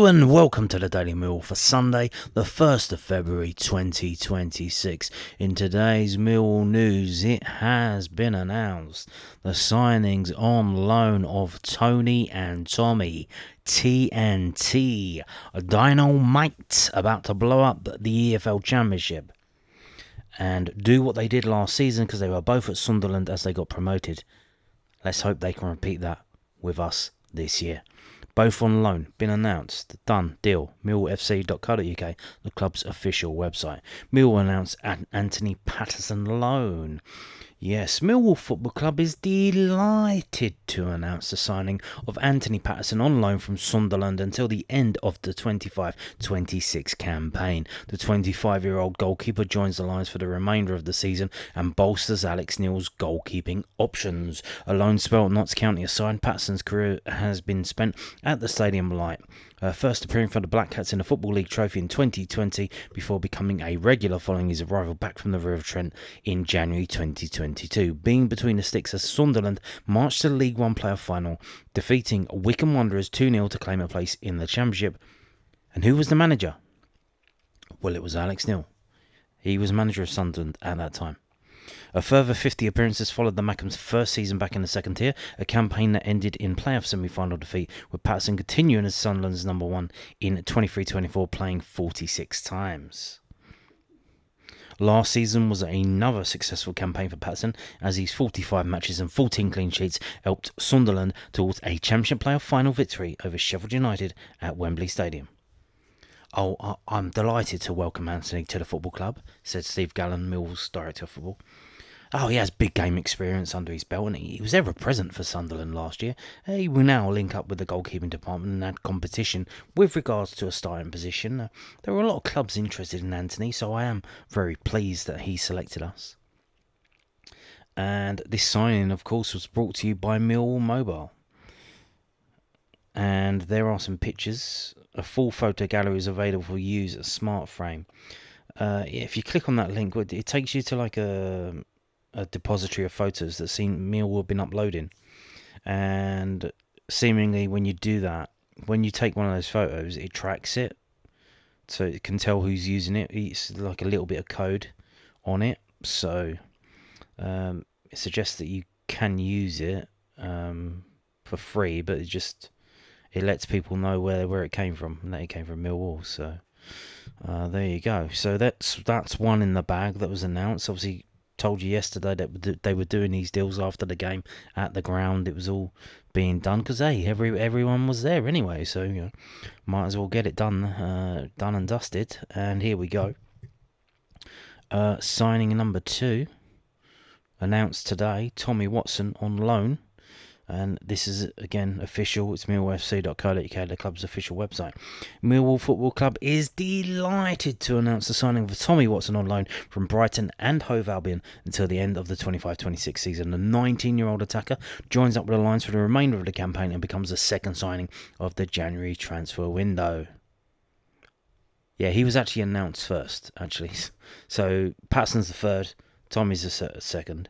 and welcome to the Daily Millwall for Sunday, the 1st of February 2026. In today's Millwall news, it has been announced the signings on loan of Tony and Tommy, TNT, Dynamite, about to blow up the EFL Championship and do what they did last season because they were both at Sunderland as they got promoted. Let's hope they can repeat that with us this year. Both on loan, been announced, done, deal. millwallfc.co.uk, the club's official website. Millwall announced Anthony Patterson loan. Yes, Millwall Football Club is delighted to announce the signing of Anthony Patterson on loan from Sunderland until the end of the 25-26 campaign. The 25-year-old goalkeeper joins the lines for the remainder of the season and bolsters Alex Neil's goalkeeping options. A loan spell at Notts County aside, Patterson's career has been spent at the Stadium Light. First appearing for the Black Cats in the Football League Trophy in 2020 before becoming a regular following his arrival back from the River Trent in January 2022. Being between the sticks as Sunderland marched to the League One playoff final, defeating Wycombe Wanderers 2-0 to claim a place in the Championship. And who was the manager? Well, it was Alex Neil. He was manager of Sunderland at that time. A further 50 appearances followed the Mackems' first season back in the second tier, a campaign that ended in playoff semi-final defeat, with Patterson continuing as Sunderland's number one in 23-24, playing 46 times. Last season was another successful campaign for Patterson, as his 45 matches and 14 clean sheets helped Sunderland towards a Championship playoff final victory over Sheffield United at Wembley Stadium. "Oh, I'm delighted to welcome Anthony to the football club," said Steve Gallen, Millwall's director of football. "He has big game experience under his belt, and he was ever present for Sunderland last year. He will now link up with the goalkeeping department and add competition with regards to a starting position. There are a lot of clubs interested in Anthony, so I am very pleased that he selected us." And this signing, of course, was brought to you by Millwall Mobile. And there are some pictures. A full photo gallery is available for use a smart frame. If you click on that link, it takes you to like a depository of photos that Millwall have been uploading. And seemingly when you do that, when you take one of those photos, it tracks it. So it can tell who's using it. It's like a little bit of code on it. So it suggests that you can use it for free, but it lets people know where it came from, and that it came from Millwall. So there you go. So that's one in the bag that was announced. Obviously, told you yesterday that they were doing these deals after the game at the ground. It was all being done because everyone was there anyway. So might as well get it done and dusted. And here we go. Signing number 2 announced today. Tommy Watson on loan. And this is, again, official. It's millwallfc.co.uk, the club's official website. Millwall Football Club is delighted to announce the signing of Tommy Watson on loan from Brighton and Hove Albion until the end of the 25-26 season. The 19-year-old attacker joins up with the Lions for the remainder of the campaign and becomes the second signing of the January transfer window. Yeah, he was actually announced first, actually. So Patterson's the third, Tommy's the second.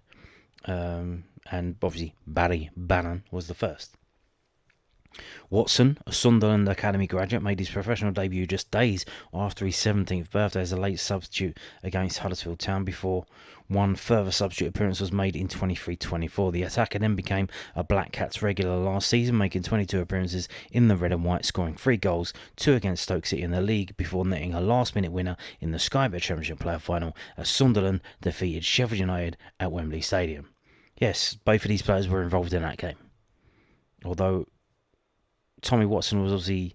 And obviously Barry Bannon was the first. Watson, a Sunderland Academy graduate, made his professional debut just days after his 17th birthday as a late substitute against Huddersfield Town before one further substitute appearance was made in 23-24. The attacker then became a Black Cats regular last season, making 22 appearances in the red and white, scoring 3 goals, 2 against Stoke City in the league before netting a last-minute winner in the Sky Bet Championship playoff final as Sunderland defeated Sheffield United at Wembley Stadium. Yes, both of these players were involved in that game. Although Tommy Watson was obviously...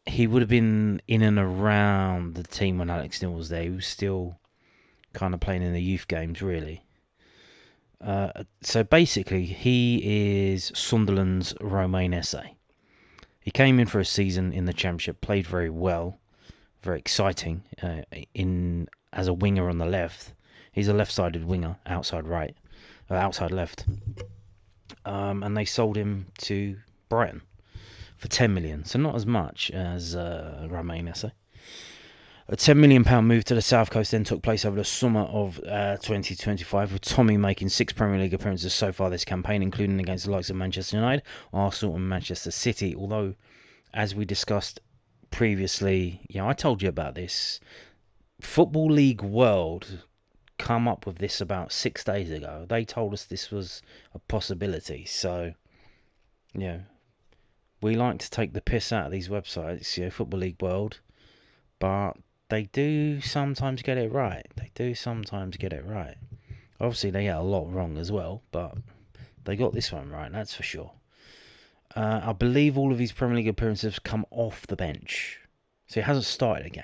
he would have been in and around the team when Alex Neil was there. He was still kind of playing in the youth games, really. So basically, he is Sunderland's Romain Esse. He came in for a season in the Championship, played very well, very exciting, as a winger on the left. He's a left-sided winger, outside left. And they sold him to Brighton for 10 million, so not as much as Romain Esse. A £10 million move to the South Coast then took place over the summer of 2025, with Tommy making 6 Premier League appearances so far this campaign, including against the likes of Manchester United, Arsenal and Manchester City, although as we discussed previously, I told you about this. Football League World come up with this about 6 days ago. They told us this was a possibility. So, we like to take the piss out of these websites, Football League World, but they do sometimes get it right. Obviously, they get a lot wrong as well, but they got this one right, that's for sure. I believe all of his Premier League appearances come off the bench, so he hasn't started a game.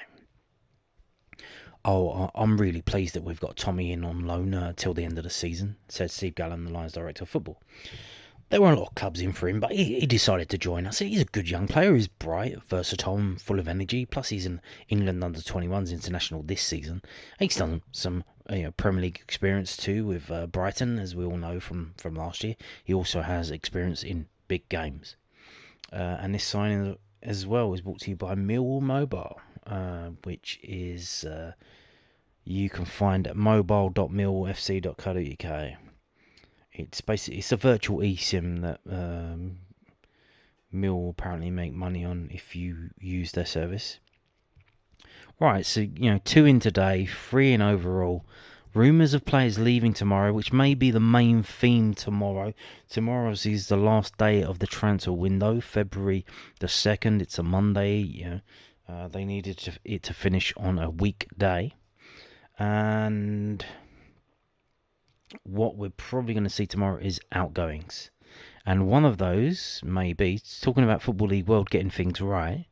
I'm really pleased that we've got Tommy in on loan till the end of the season, said Steve Gallen, the Lions director of football. There were a lot of clubs in for him, but he decided to join us. He's a good young player. He's bright, versatile, and full of energy. Plus, he's an England under-21s international this season. He's done some Premier League experience too with Brighton, as we all know from last year. He also has experience in big games. And this signing as well is brought to you by Millwall Mobile, which is you can find at mobile.millwallfc.co.uk. It's a virtual eSIM that Mill apparently make money on if you use their service. Right, so 2 in today, 3 in overall. Rumours of players leaving tomorrow, which may be the main theme tomorrow. Tomorrow is the last day of the transfer window, February the 2nd. It's a Monday. They needed it to finish on a weekday, and what we're probably going to see tomorrow is outgoings. And one of those, maybe, talking about Football League World getting things right,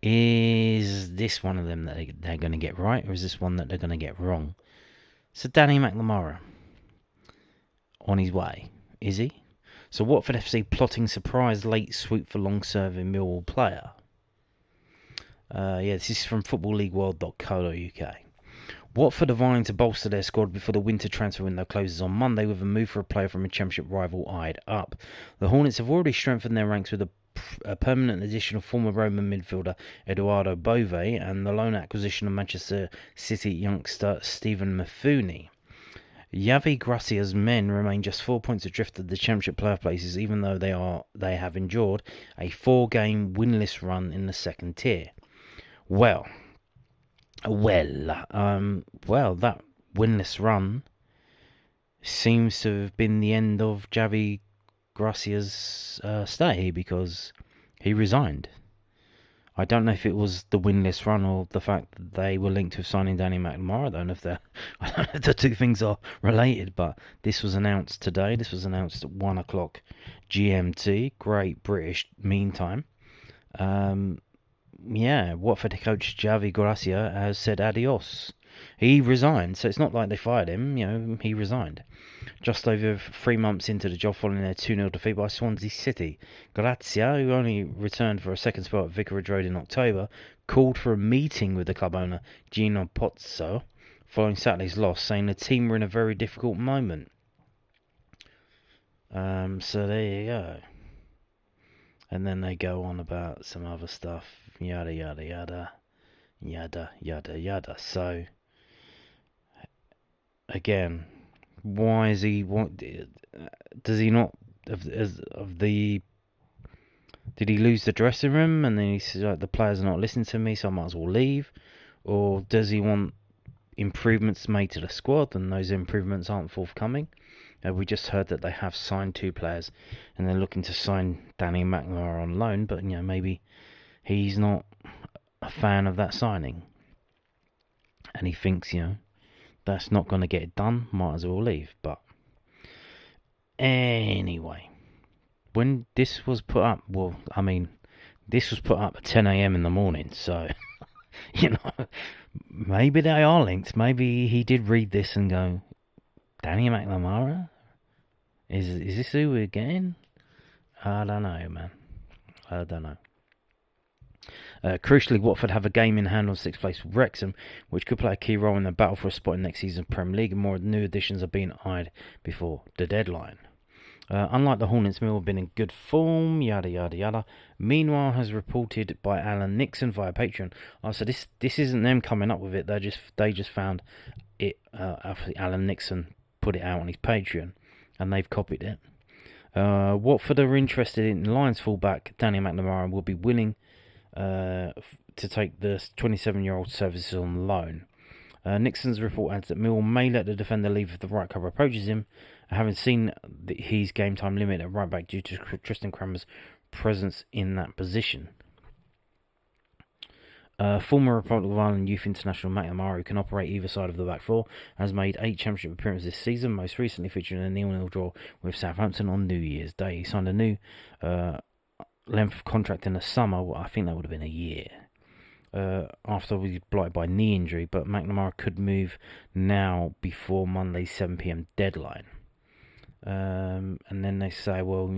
is this one of them that they're going to get right, or is this one that they're going to get wrong? So Danny McNamara, on his way, is he? So Watford FC plotting surprise late swoop for long-serving Millwall player. This is from footballleagueworld.co.uk. Watford are vying to bolster their squad before the winter transfer window closes on Monday with a move for a player from a championship rival eyed up. The Hornets have already strengthened their ranks with a permanent addition of former Roman midfielder Eduardo Bove and the loan acquisition of Manchester City youngster Stephen Mafuni. Javi Gracia's men remain just 4 points adrift of the championship playoff places, even though they have endured a 4-game winless run in the second tier. Well, that winless run seems to have been the end of Javi Gracia's stay, because he resigned. I don't know if it was the winless run or the fact that they were linked with signing Danny McNamara. I don't know if the two things are related, but this was announced today. This was announced at 1 o'clock GMT, Great British Mean Time. Watford coach Javi Gracia has said adios. He resigned, so it's not like they fired him, he resigned. Just over 3 months into the job following their 2-0 defeat by Swansea City. Gracia, who only returned for a second spell at Vicarage Road in October, called for a meeting with the club owner Gino Pozzo following Saturday's loss, saying the team were in a very difficult moment. So there you go. And then they go on about some other stuff, yada yada yada, yada yada yada. So again, why is he? What does he not? Did he lose the dressing room and then he says, like, the players are not listening to me, so I might as well leave? Or does he want improvements made to the squad and those improvements aren't forthcoming? We just heard that they have signed 2 players and they're looking to sign Danny McNamara on loan, but maybe he's not a fan of that signing and he thinks that's not going to get it done, might as well leave. But anyway, when this was put up, this was put up at 10 a.m. in the morning, so maybe they are linked. Maybe he did read this and go, Danny McNamara? Is this who we're getting? I don't know, man. I don't know. Crucially, Watford have a game in hand on 6th place with Wrexham, which could play a key role in the battle for a spot in next season's Premier League, and more new additions are being eyed before the deadline. Unlike the Hornets, Mill have been in good form, yada yada yada. Meanwhile, as reported by Alan Nixon via Patreon, so this isn't them coming up with it. They just found it. Alan Nixon put it out on his Patreon, and they've copied it. Watford are interested in Lions fullback Danny McNamara and will be willing to take the 27-year-old services on loan. Nixon's report adds that Millwall may let the defender leave if the right cover approaches him, having seen his game time limit at right back due to Tristan Cranmer's presence in that position. Former Republic of Ireland Youth International McNamara, who can operate either side of the back four, has made 8 Championship appearances this season, most recently featuring a 0-0 draw with Southampton on New Year's Day. He signed a new length of contract in the summer. Well, I think that would have been a year. After he was blighted by knee injury, but McNamara could move now before Monday's 7 p.m. deadline. And then they say, well,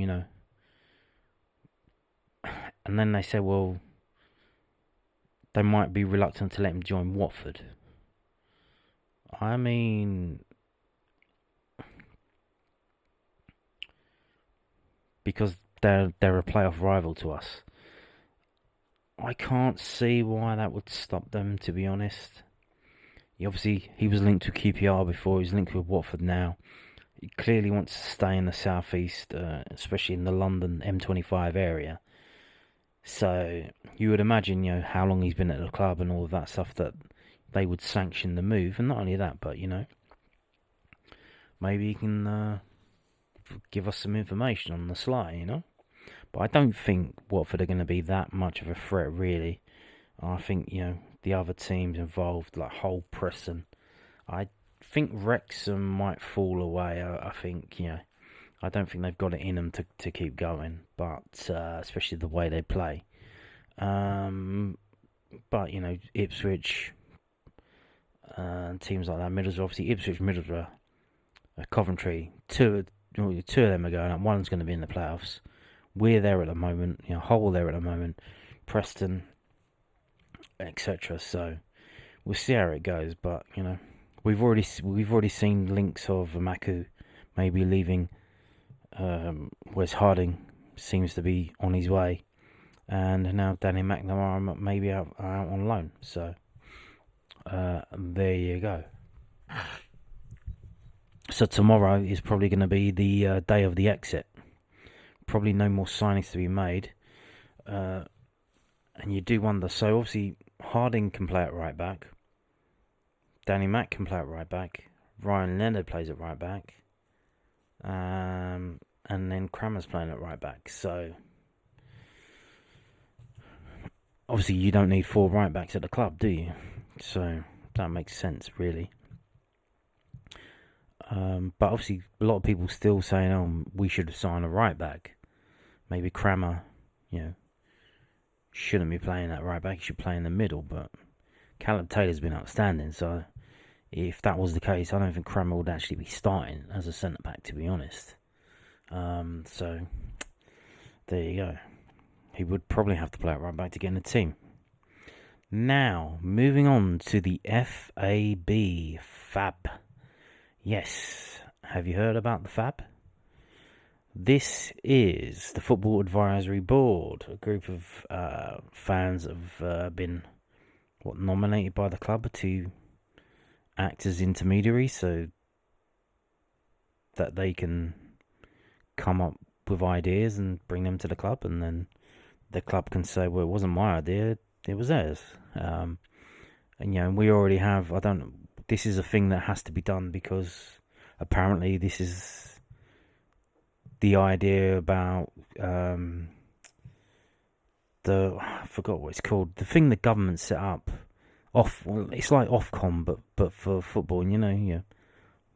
they might be reluctant to let him join Watford. I mean, because they're a playoff rival to us. I can't see why that would stop them, to be honest. He was linked to QPR before, he's linked with Watford now. He clearly wants to stay in the southeast, especially in the London M25 area. So you would imagine, how long he's been at the club and all of that stuff, that they would sanction the move. And not only that, but, maybe he can give us some information on the sly, But I don't think Watford are going to be that much of a threat, really. I think, the other teams involved, like Hull, Preston, I think Wrexham might fall away. I think, I don't think they've got it in them to keep going, but especially the way they play. But, Ipswich and teams like that, Middlesbrough, obviously Ipswich, Middlesbrough, Coventry, two of them are going up. One's going to be in the playoffs. We're there at the moment, Hull there at the moment, Preston, etc. So we'll see how it goes. But we've already seen links of Maku maybe leaving. Wes Harding seems to be on his way, and now Danny McNamara maybe out on loan. So there you go. So tomorrow is probably going to be the day of the exit. Probably no more signings to be made. And you do wonder. So obviously Harding can play at right back. Danny Mac can play at right back. Ryan Leonard plays at right back. And then Cranmer's playing at right back. So obviously you don't need 4 right backs at the club, do you? So that makes sense, really. But obviously a lot of people still saying, we should sign a right back. Maybe Cranmer, shouldn't be playing at right back. He should play in the middle. But Callum Taylor's been outstanding. So if that was the case, I don't think Cranmer would actually be starting as a centre back, to be honest. So there you go. He would probably have to play at right back to get in the team. Now, moving on to the FAB. Yes, have you heard about the FAB? This is the Football Advisory Board, a group of fans have been nominated by the club to act as intermediaries so that they can come up with ideas and bring them to the club, and then the club can say, well, it wasn't my idea, it was theirs. And we already have, this is a thing that has to be done because apparently this is the idea about I forgot what it's called. The thing the government set up, it's like Ofcom, but for football. And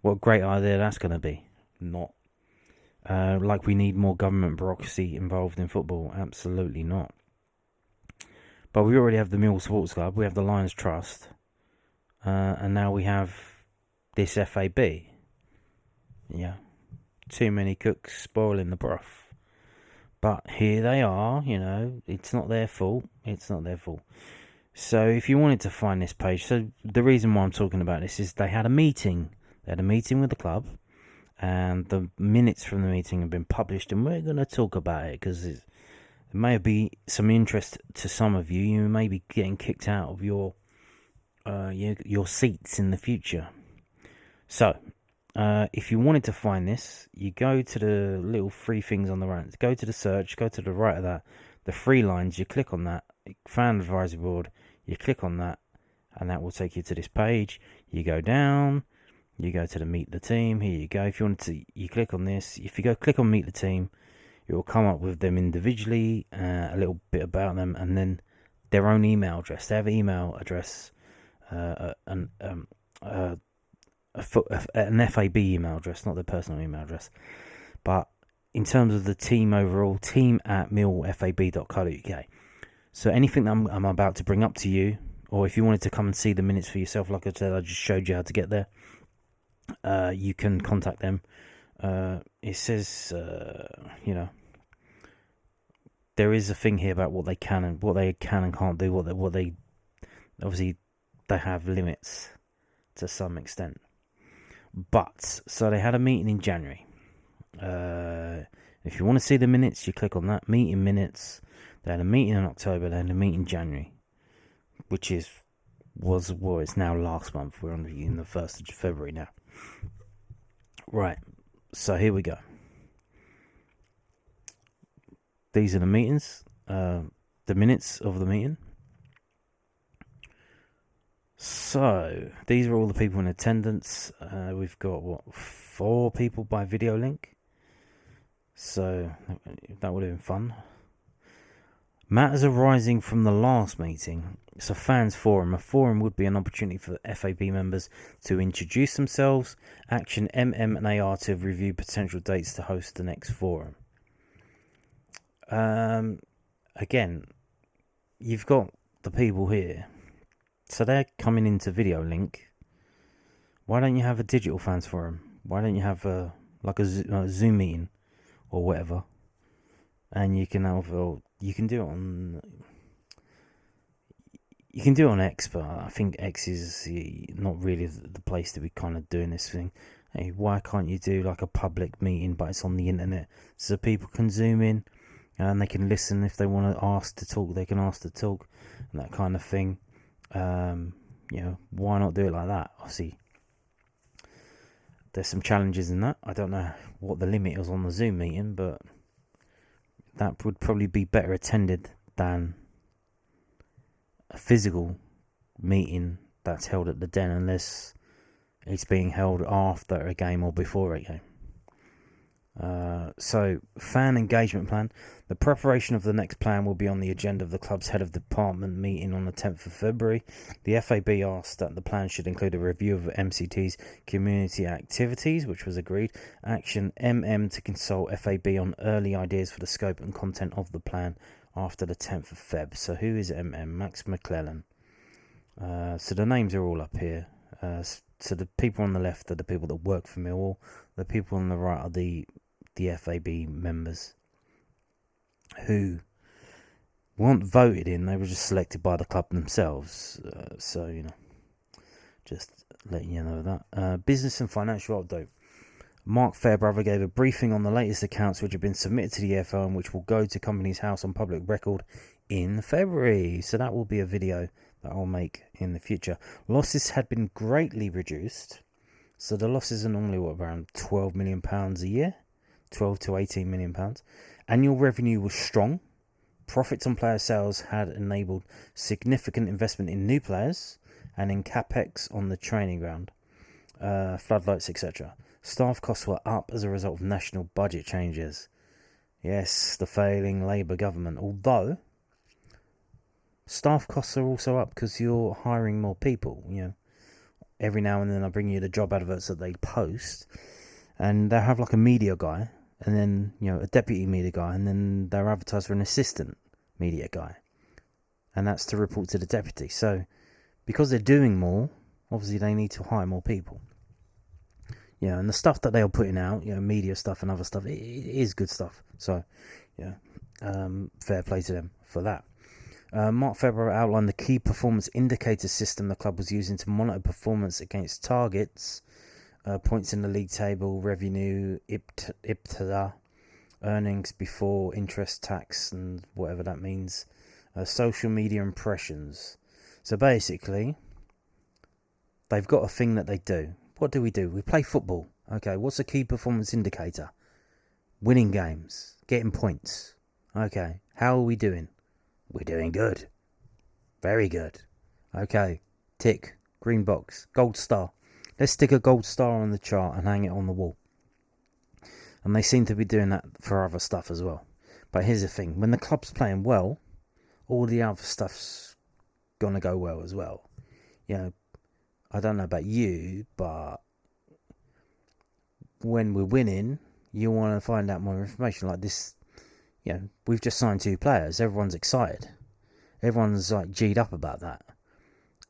what a great idea that's going to be. Not like we need more government bureaucracy involved in football. Absolutely not. But we already have the Millwall Sports Club. We have the Lions Trust, and now we have this FAB. Yeah. Too many cooks spoiling the broth. But here they are, it's not their fault. So if you wanted to find this page, so the reason why I'm talking about this is they had a meeting. They had a meeting with the club, and the minutes from the meeting have been published, and we're going to talk about it because it may be some interest to some of you. You may be getting kicked out of your seats in the future. So, if you wanted to find this, you go to the little three things on the right. Go to the search, go to the right of that. The three lines, you click on that. Fan advisory board, you click on that, and that will take you to this page. You go down, you go to the meet the team. Here you go. If you want to, you click on this. If you go click on meet the team, it will come up with them individually, a little bit about them, and then their own email address. They have an email address, an FAB email address, not their personal email address. But in terms of the team overall, team@millwallfab.co.uk. So anything that I'm about to bring up to you, or if you wanted to come and see the minutes for yourself, like I said, I just showed you how to get there. You can contact them. It says, there is a thing here about what they can and can't do. What they obviously they have limits to some extent. But so they had a meeting in January. If you want to see the minutes, you click on that meeting minutes. They had a meeting in October. They had a meeting in January, which it's now last month. We're in the 1st of February now. Right. So here we go. These are the meetings, the minutes of the meeting. So these are all the people in attendance. We've got 4 people by video link. So that would have been fun. Matters arising from the last meeting. It's a fans forum. A forum would be an opportunity for FAB members to introduce themselves. Action MM and AR to review potential dates to host the next forum. Again, you've got the people here. So they're coming into video link. Why don't you have a digital fans forum? Why don't you have a Zoom meeting or whatever? And you can do it on. You can do it on X, but I think X is not really the place to be kind of doing this thing. Hey, why can't you do like a public meeting, but it's on the internet, so people can zoom in and they can listen if they want to ask to talk. They can ask to talk and that kind of thing. Why not do it like that? Obviously, there's some challenges in that. I don't know what the limit is on the Zoom meeting, but that would probably be better attended than a physical meeting that's held at the Den, unless it's being held after a game or before a game. So, fan engagement plan. The preparation of the next plan will be on the agenda of the club's head of department meeting on the 10th of February. The FAB asked that the plan should include a review of MCT's community activities, which was agreed. Action MM to consult FAB on early ideas for the scope and content of the plan after the 10th of Feb. So who is MM? Max McClellan. So the names are all up here. So the people on the left are the people that work for Millwall. The people on the right are the FAB members who weren't voted in. They were just selected by the club themselves. Just letting you know that. Business and financial update. Mark Fairbrother gave a briefing on the latest accounts which have been submitted to the EFL and which will go to Companies House on public record in February. So that will be a video that I'll make in the future. Losses had been greatly reduced. So the losses are normally around £12 million a year. 12 to 18 million pounds. Annual revenue was strong. Profits on player sales had enabled significant investment in new players and in capex on the training ground, floodlights, etc. Staff costs were up as a result of national budget changes. Yes, the failing Labour government. Although staff costs are also up because you're hiring more people. Every now and then I bring you the job adverts that they post, and they have like a media guy, and then a deputy media guy, and then they're advertised for an assistant media guy, and that's to report to the deputy. So because they're doing more, obviously they need to hire more people. And the stuff that they are putting out, media stuff and other stuff, it is good stuff. So fair play to them for that. Mark February outlined the key performance indicator system the club was using to monitor performance against targets, points in the league table, revenue, IBTA, earnings before interest, tax, and whatever that means, social media impressions. So basically, they've got a thing that they do. What do? We play football, Okay, what's a key performance indicator? Winning games, getting points. Okay, how are we doing? We're doing good. Very good. Okay, tick, green box, gold star. Let's stick a gold star on the chart and hang it on the wall. And they seem to be doing that for other stuff as well. But here's the thing, when the club's playing well, all the other stuff's gonna go well as well. You know, I don't know about you, but when we're winning, you want to find out more information. Like this, you know, we've just signed 2 players. Everyone's excited. Everyone's like G'd up about that.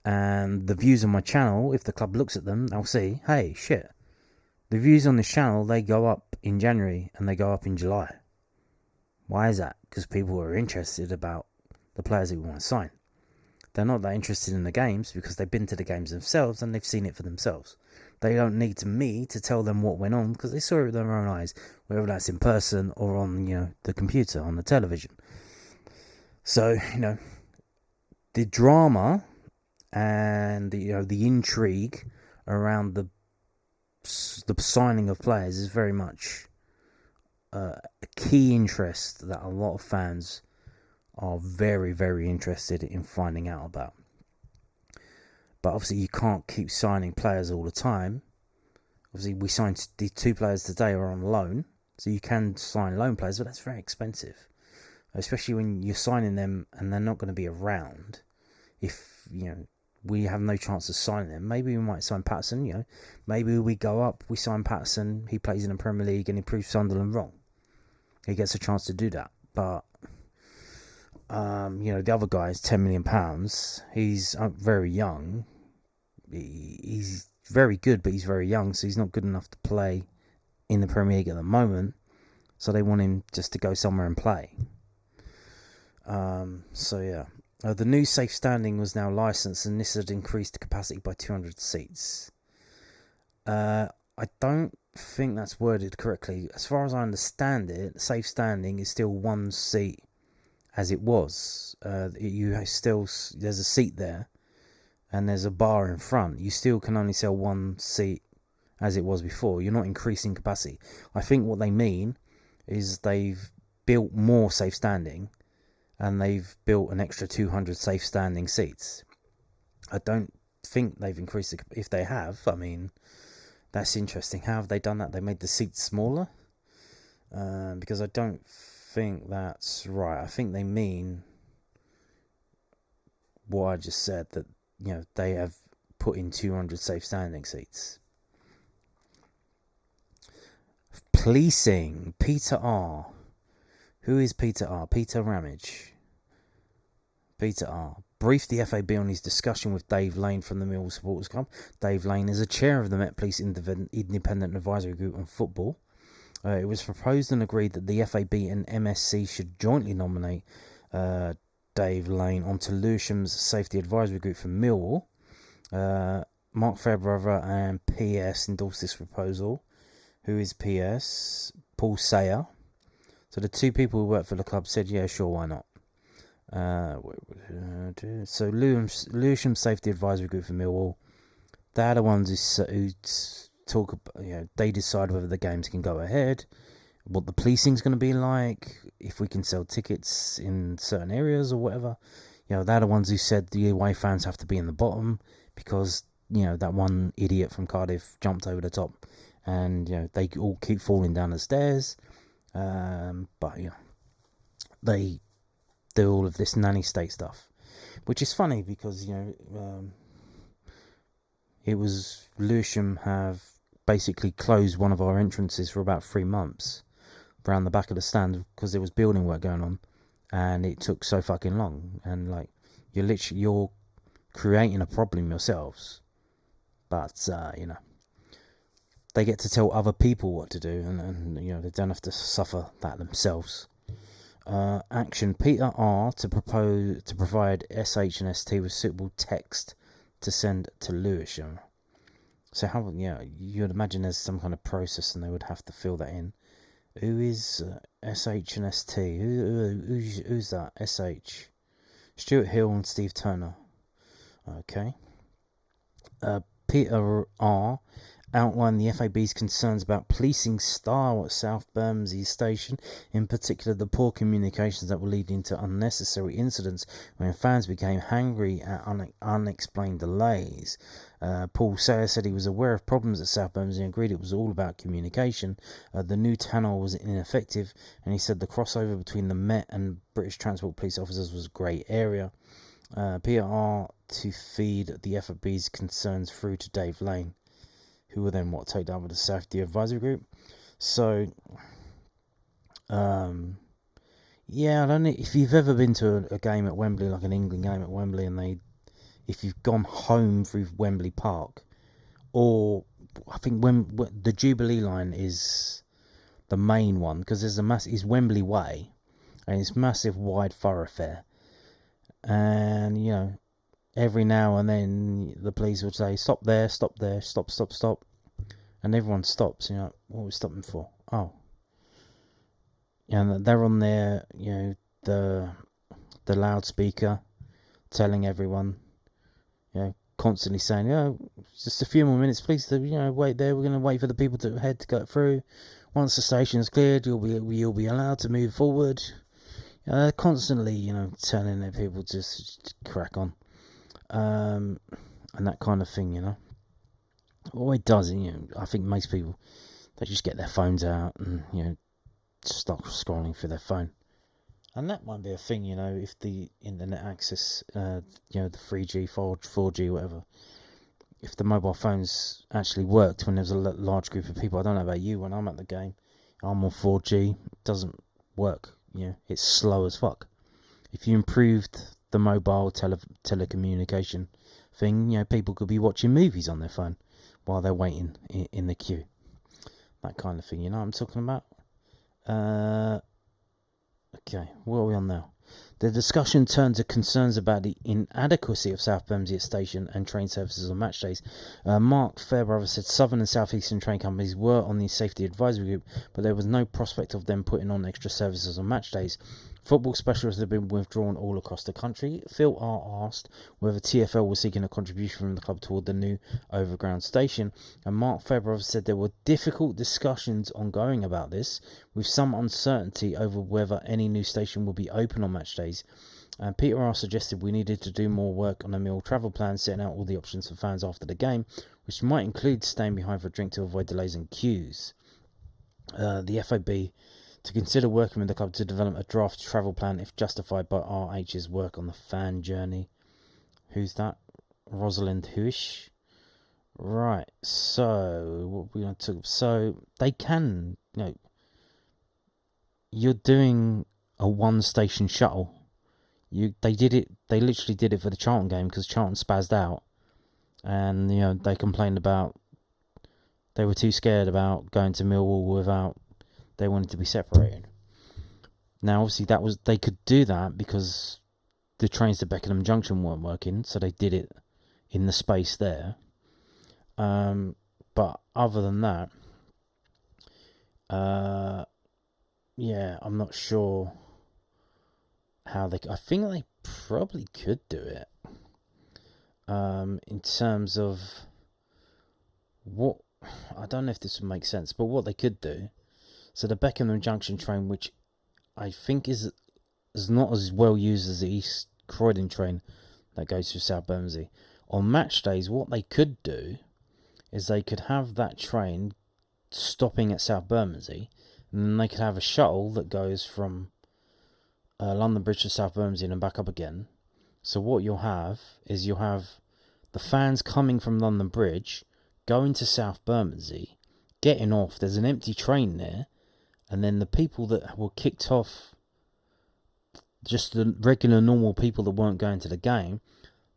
And the views on my channel, if the club looks at them, they'll see, hey, shit. The views on this channel, they go up in January and they go up in July. Why is that? Because people are interested about the players that we want to sign. They're not that interested in the games because they've been to the games themselves and they've seen it for themselves. They don't need me to tell them what went on because they saw it with their own eyes, whether that's in person or on, the computer, on the television. So, the drama and the intrigue around the signing of players is very much a key interest that a lot of fans are very, very interested in finding out about. But obviously you can't keep signing players all the time. Obviously we signed the 2 players today are on loan, so you can sign loan players, but that's very expensive, especially when you're signing them and they're not going to be around. If we have no chance of signing them, maybe we might sign Patterson. Maybe we go up, we sign Patterson, he plays in the Premier League and he proves Sunderland wrong. He gets a chance to do that. But the other guy is £10 million. He's very young. He's very good, but he's very young, so he's not good enough to play in the Premier League at the moment. So they want him just to go somewhere and play. The new safe standing was now licensed, and this had increased the capacity by 200 seats. I don't think that's worded correctly. As far as I understand it, safe standing is still 1 seat as it was. There's a seat there and there's a bar in front. You still can only sell 1 seat as it was before. You're not increasing capacity. I think what they mean is they've built more safe standing and they've built an extra 200 safe standing seats. I don't think they've increased it. If they have, that's interesting. How have they done that? They made the seats smaller? Because I don't think that's right. I think they mean what I just said, that they have put in 200 safe standing seats. Policing. Peter R. Who is Peter R? Peter Ramage. Peter R. Briefed the FAB on his discussion with Dave Lane from the Millwall Supporters Club. Dave Lane is a chair of the Met Police Independent Advisory Group on Football. It was proposed and agreed that the FAB and MSC should jointly nominate Dave Lane onto Lewisham's Safety Advisory Group for Millwall. Mark Fairbrother and PS endorsed this proposal. Who is PS? Paul Sayer. So the 2 people who work for the club said, yeah, sure, why not? So Lewisham Safety Advisory Group for Millwall, they're the ones who talk about, they decide whether the games can go ahead, what the policing's going to be like, if we can sell tickets in certain areas or whatever. They're the ones who said the away fans have to be in the bottom because that one idiot from Cardiff jumped over the top, and they all keep falling down the stairs. But they do all of this nanny state stuff, which is funny because it was Lewisham have basically closed one of our entrances for about 3 months around the back of the stand because there was building work going on, and it took so fucking long. And you're creating a problem yourselves, but they get to tell other people what to do, and they don't have to suffer that themselves. Action. Peter R. to provide SH and ST with suitable text to send to Lewisham. So how you'd imagine there's some kind of process and they would have to fill that in. Who is SH and ST? Who's that? SH. Stuart Hill and Steve Turner. Okay. Peter R. outlined the FAB's concerns about policing style at South Bermondsey Station, in particular the poor communications that were leading to unnecessary incidents when fans became angry at unexplained delays. Paul Sayer said he was aware of problems at South Bermondsey and agreed it was all about communication. The new tunnel was ineffective, and he said the crossover between the Met and British Transport Police officers was a grey area. Peter R. to feed the FAB's concerns through to Dave Lane, who will then take down with the safety advisory group. So, yeah, I don't know if you've ever been to a game at Wembley, like an England game at Wembley, and if you've gone home through Wembley Park, or I think when the Jubilee line is the main one, because there's it's Wembley Way, and it's massive wide thoroughfare, and every now and then the police would say, stop there, stop, and everyone stops. What are we stopping for? Oh, and they're on their the loudspeaker telling everyone, constantly saying, just a few more minutes, please, wait there, we're going to wait for the people to head to go through. Once the station is cleared, you'll be allowed to move forward. They're constantly telling their people just crack on. And that kind of thing, All it does, I think most people, they just get their phones out and, start scrolling through their phone. And that might be a thing, if the internet access, the 3G, 4G, whatever, if the mobile phones actually worked when there's a large group of people. I don't know about you, when I'm at the game, I'm on 4G, it doesn't work, it's slow as fuck. If you improved the mobile telecommunication thing, people could be watching movies on their phone while they're waiting in the queue. That kind of thing, what I'm talking about? Okay, what are we on now? The discussion turned to concerns about the inadequacy of South Bermondsey Station and train services on match days. Mark Fairbrother said Southern and South Eastern train companies were on the safety advisory group, but there was no prospect of them putting on extra services on match days. Football specialists have been withdrawn all across the country. Phil R. asked whether TfL was seeking a contribution from the club toward the new overground station, and Mark Fairbrother said there were difficult discussions ongoing about this, with some uncertainty over whether any new station will be open on match days. And Peter R. suggested we needed to do more work on a Millwall travel plan, setting out all the options for fans after the game, which might include staying behind for a drink to avoid delays and queues. The FAB to consider working with the club to develop a draft travel plan if justified by RH's work on the fan journey. Who's that? Rosalind Huish. Right, so what we want to... So they can, you're doing a one-station shuttle. They literally did it for the Charlton game because Charlton spazzed out. And, they complained about... They were too scared about going to Millwall without... They wanted to be separated. Now, obviously, they could do that because the trains to Beckenham Junction weren't working, so they did it in the space there. But other than that, yeah, I'm not sure how they... I think they probably could do it. In terms of what... I don't know if this would make sense, but what they could do... So the Beckenham Junction train, which I think is not as well used as the East Croydon train that goes through South Bermondsey. On match days, what they could do is they could have that train stopping at South Bermondsey, and then they could have a shuttle that goes from London Bridge to South Bermondsey and back up again. So what you'll have is the fans coming from London Bridge, going to South Bermondsey, getting off. There's an empty train there. And then the people that were kicked off, just the regular normal people that weren't going to the game,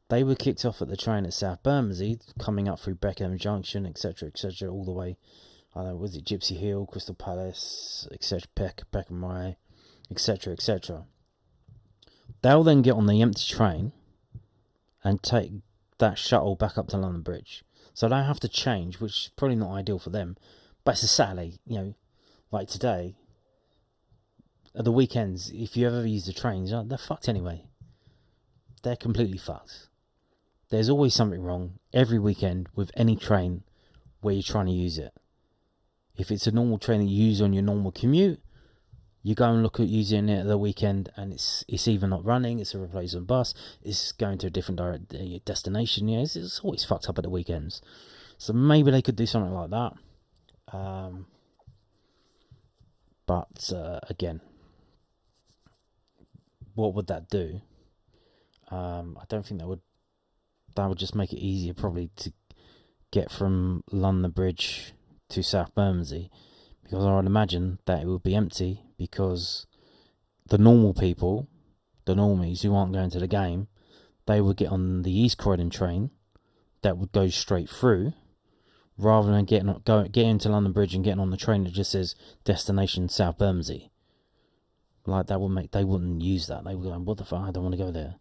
they were kicked off at the train at South Bermondsey, coming up through Beckenham Junction, etc., all the way, I don't know, was it Gypsy Hill, Crystal Palace, etc., Peckham Way, etc. They'll then get on the empty train and take that shuttle back up to London Bridge. So they have to change, which is probably not ideal for them, but it's a Saturday, like today, at the weekends, if you ever use the trains, they're fucked anyway. They're completely fucked. There's always something wrong every weekend with any train where you're trying to use it. If it's a normal train that you use on your normal commute, you go and look at using it at the weekend, and it's either not running, it's a replacement bus, it's going to a different destination. Yeah, it's always fucked up at the weekends. So maybe they could do something like that. But again, what would that do? I don't think that would just make it easier probably to get from London Bridge to South Bermondsey, because I would imagine that it would be empty, because the normal people, the normies who aren't going to the game, they would get on the East Croydon train that would go straight through, rather than getting into London Bridge and getting on the train that just says destination South Bermondsey. Like, that would they wouldn't use that. They would go, what the fuck, I don't want to go there.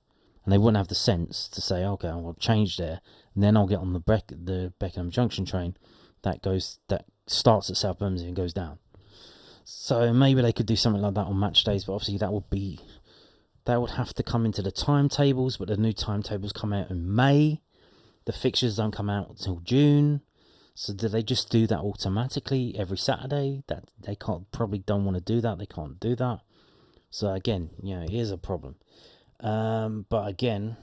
And they wouldn't have the sense to say, okay, I'll change there, and then I'll get on the Beckenham Junction train that starts at South Bermondsey and goes down. So maybe they could do something like that on match days, but obviously that would have to come into the timetables, but the new timetables come out in May. The fixtures don't come out until June. So do they just do that automatically every Saturday? That they don't want to do that. They can't do that. So again, it is a problem. But again,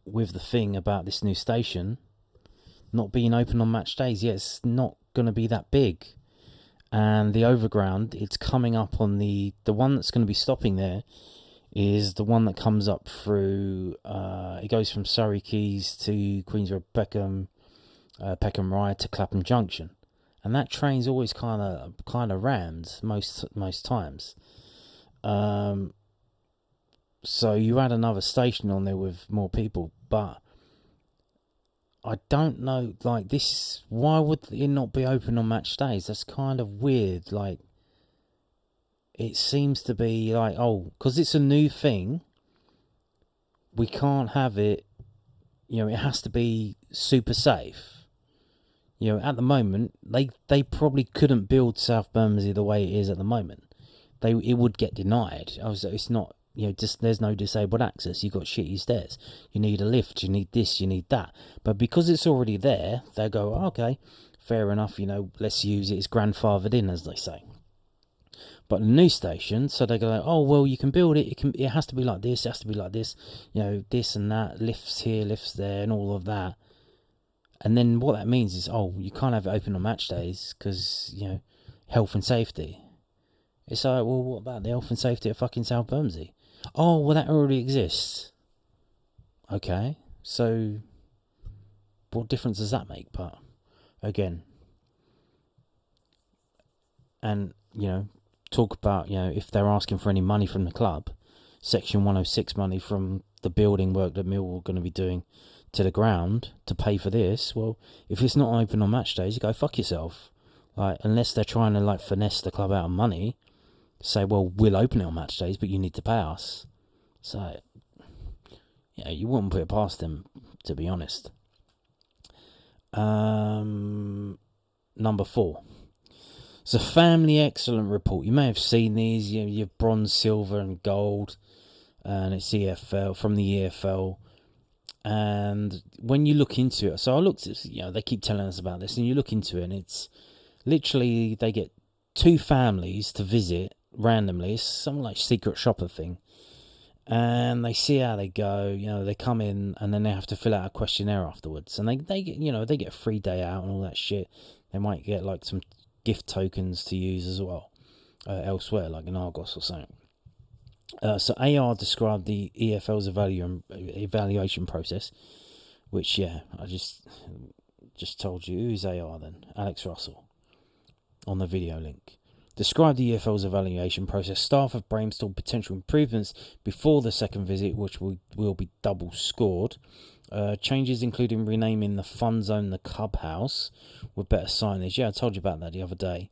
with the thing about this new station not being open on match days, it's not going to be that big. And the overground, it's coming up on the one that's going to be stopping there is the one that comes up through, it goes from Surrey Quays to Queens Road, Peckham Rye to Clapham Junction. And that train's always kind of rammed most times. So you add another station on there with more people, but I don't know, like, this, why would it not be open on match days? That's kind of weird. Like, it seems to be like, because it's a new thing, we can't have it, it has to be super safe. At the moment, they probably couldn't build South Bermondsey the way it is at the moment. It would get denied. It's not, there's no disabled access. You've got shitty stairs. You need a lift. You need this. You need that. But because it's already there, they go, okay, fair enough. Let's use it. It's grandfathered in, as they say. But the new station, so they go, oh well, you can build it. It has to be like this. It has to be like this. This and that. Lifts here, lifts there, and all of that. And then what that means is, you can't have it open on match days because health and safety. It's like, well, what about the health and safety at fucking South Bermondsey? Oh, well, that already exists. Okay, so what difference does that make? But again, and talk about if they're asking for any money from the club, Section 106 money from the building work that Millwall are going to be doing to the ground to pay for this. Well, if it's not open on match days, you go fuck yourself. Like, unless they're trying to finesse the club out of money. Say, well, we'll open it on match days, but you need to pay us. So, you wouldn't put it past them, to be honest. Number 4. It's a family excellent report. You may have seen these. You have bronze, silver, and gold, and it's EFL from the EFL. And when you look into it, so I looked at, they keep telling us about this, and you look into it, and it's literally they get 2 families to visit randomly. It's some like secret shopper thing, and they see how they go. They come in, and then they have to fill out a questionnaire afterwards, and they get they get a free day out and all that shit. They might get like some gift tokens to use as well elsewhere, like in Argos or something. So AR described the EFL's evaluation process, which I just told you. Who's AR then? Alex Russell on the video link. Described the EFL's evaluation process. Staff have brainstormed potential improvements before the second visit, which will be double scored. Changes including renaming the fun zone the Clubhouse with better signage. Yeah, I told you about that the other day.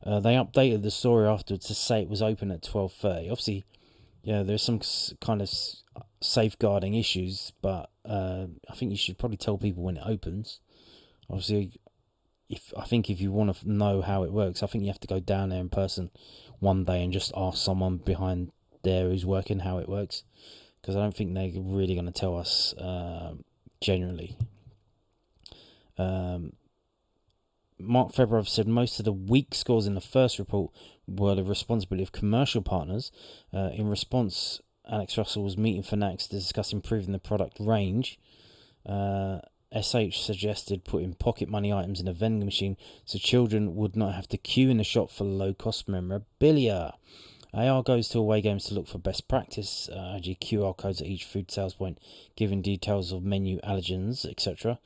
They updated the story afterwards to say it was open at 12:30. Obviously, there's some kind of safeguarding issues, but I think you should probably tell people when it opens. Obviously, if you want to know how it works, I think you have to go down there in person one day and just ask someone behind there who's working how it works, because I don't think they're really going to tell us generally. Mark February said most of the weak scores in the first report were the responsibility of commercial partners. In response, Alex Russell was meeting Fanatics to discuss improving the product range. SH suggested putting pocket money items in a vending machine so children would not have to queue in the shop for low-cost memorabilia. AR goes to away games to look for best practice, IG QR codes at each food sales point, giving details of menu allergens, etc.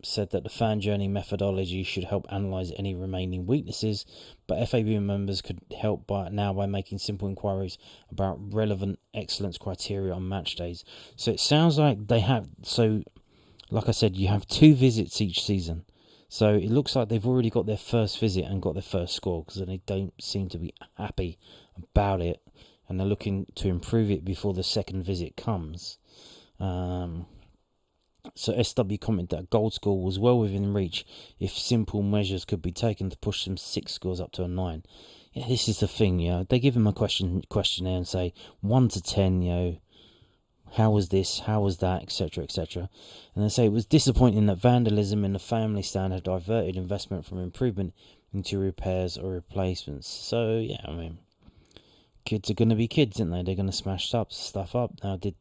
said that the fan journey methodology should help analyse any remaining weaknesses, but FAB members could help by making simple inquiries about relevant excellence criteria on match days. So it sounds like they have, so like I said, you have 2 visits each season. So it looks like they've already got their first visit and got their first score, because they don't seem to be happy about it, and they're looking to improve it before the second visit comes. So SW commented that goal score was well within reach if simple measures could be taken to push them 6 scores up to a 9. Yeah, this is the thing, they give them a questionnaire and say 1 to 10, how was this, how was that, etc., etc. And they say it was disappointing that vandalism in the family stand had diverted investment from improvement into repairs or replacements. So, yeah, I mean, kids are going to be kids, aren't they? They're going to smash stuff up. Now, did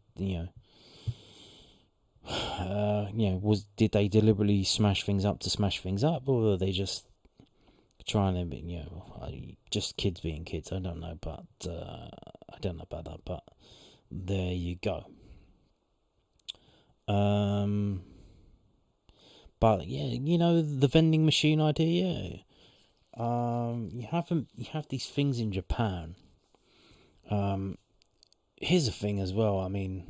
they deliberately smash things up to smash things up, or were they just trying to be, just kids being kids? I don't know, but I don't know about that, but there you go. But yeah, the vending machine idea. You have these things in Japan. Here's a thing as well. I mean,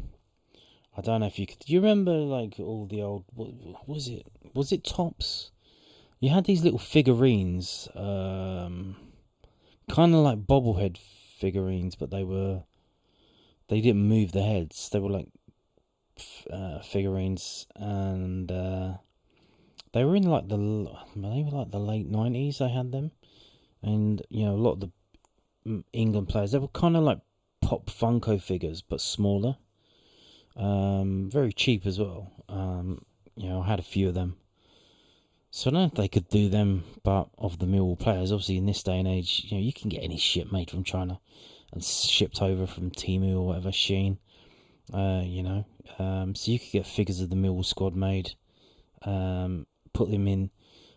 I don't know if you could. Do you remember like all the old? What was it? Was it Tops? You had these little figurines, kind of like bobblehead figurines, but they didn't move the heads. They were like figurines, and they were in like the late 90s. I had them, and a lot of the England players, they were kind of like Pop Funko figures, but smaller. Very cheap as well. I had a few of them. So I don't know if they could do them, but of the Millwall players, obviously in this day and age, you can get any shit made from China and shipped over from Temu or whatever, Shein. So you could get figures of the Millwall squad made, put them in.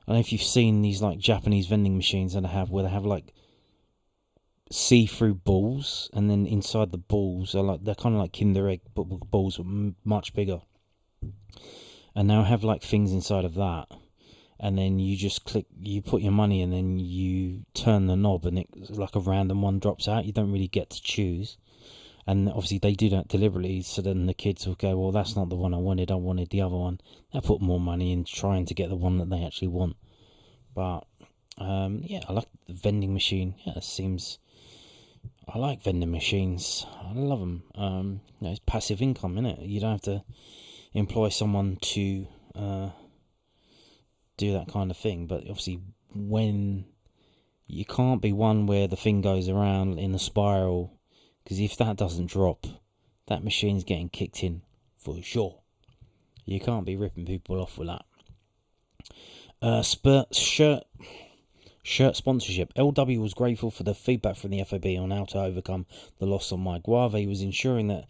I don't know if you've seen these like Japanese vending machines that where they have like see-through balls, and then inside the balls are they're kind of like Kinder Egg balls, but much bigger. And they'll have like things inside of that, and then you just you put your money, and then you turn the knob, and it's like a random one drops out. You don't really get to choose. And obviously they do that deliberately, so then the kids will go, well, that's not the one I wanted the other one. They'll put more money in trying to get the one that they actually want. But, I like the vending machine. I like vending machines. I love them. It's passive income, isn't it? You don't have to employ someone to do that kind of thing. But obviously, when you can't be one where the thing goes around in a spiral, because if that doesn't drop, that machine's getting kicked in for sure. You can't be ripping people off with that. Shirt sponsorship. LW was grateful for the feedback from the FAB on how to overcome the loss of my guava. He was ensuring that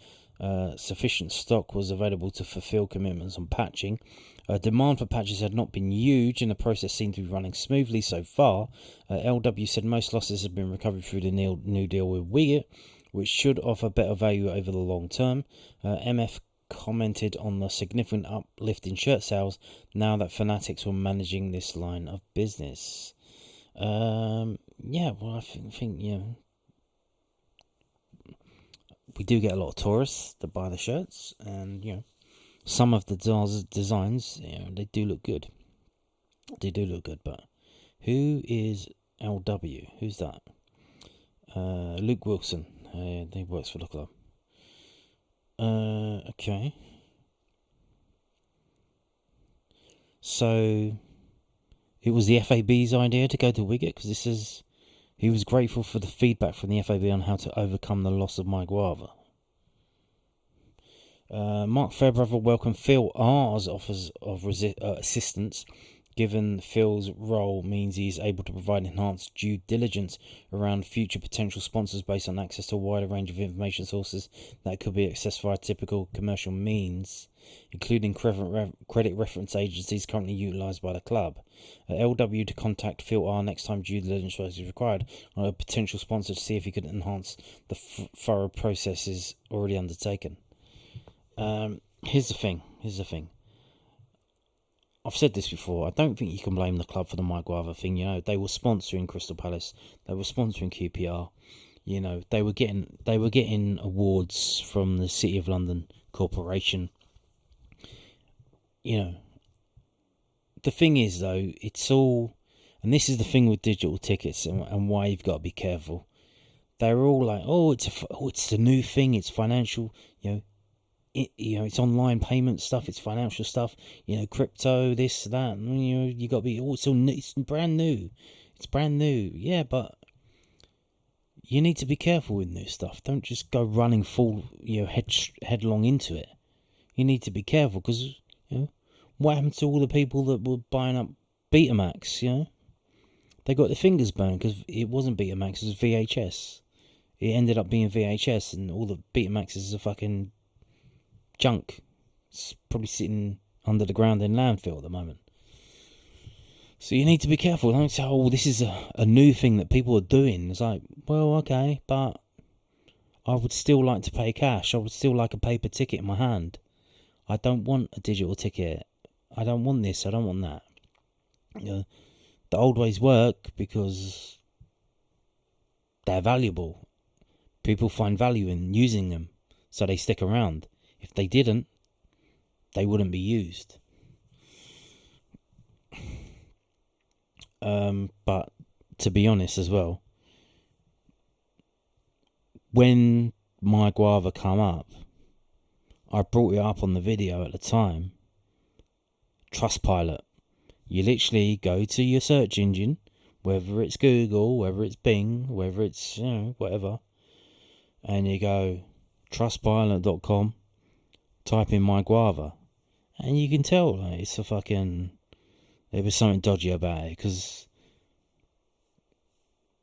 sufficient stock was available to fulfill commitments on patching. Demand for patches had not been huge, and the process seemed to be running smoothly so far. LW said most losses have been recovered through the new deal with Wigan, which should offer better value over the long term. MF commented on the significant uplift in shirt sales now that Fanatics were managing this line of business. I think we do get a lot of tourists that buy the shirts, and some of the designs, they do look good. But who is LW? Who's that? Luke Wilson. He works for the club. Okay. So it was the FAB's idea to go to Wigan, because he was grateful for the feedback from the FAB on how to overcome the loss of my guava. Mark Fairbrother welcomed Phil R's offers of assistance, given Phil's role means he is able to provide enhanced due diligence around future potential sponsors based on access to a wider range of information sources that could be accessed via typical commercial means, including credit reference agencies currently utilised by the club. LW to contact Phil R next time due diligence is required on a potential sponsor to see if he could enhance the thorough processes already undertaken. Here's the thing. I've said this before. I don't think you can blame the club for the Mike Guava thing. You know, they were sponsoring Crystal Palace. They were sponsoring QPR. You know, they were getting awards from the City of London Corporation. You know, the thing is though, it's all, and this is the thing with digital tickets and why you've got to be careful. They're all like, it's the new thing. It's financial. It's online payment stuff, it's financial stuff, crypto, this, that, you got to be, it's brand new. It's brand new, yeah, but you need to be careful with new stuff. Don't just go running full, headlong into it. You need to be careful, because, what happened to all the people that were buying up Betamax, They got their fingers burned, because it wasn't Betamax, it was VHS. It ended up being VHS, and all the Betamaxes are fucking junk. It's probably sitting under the ground in landfill at the moment. So you need to be careful. Don't say, this is a new thing that people are doing. It's like, well, okay, but I would still like to pay cash. I would still like a paper ticket in my hand. I don't want a digital ticket. I don't want this. I don't want that. The old ways work because they're valuable. People find value in using them, so they stick around. If they didn't, they wouldn't be used. But to be honest as well, when my Guava come up, I brought it up on the video at the time. Trustpilot. You literally go to your search engine, whether it's Google, whether it's Bing, whether it's, whatever, and you go trustpilot.com. Type in my Guava, and you can tell it's a fucking. There was something dodgy about it, because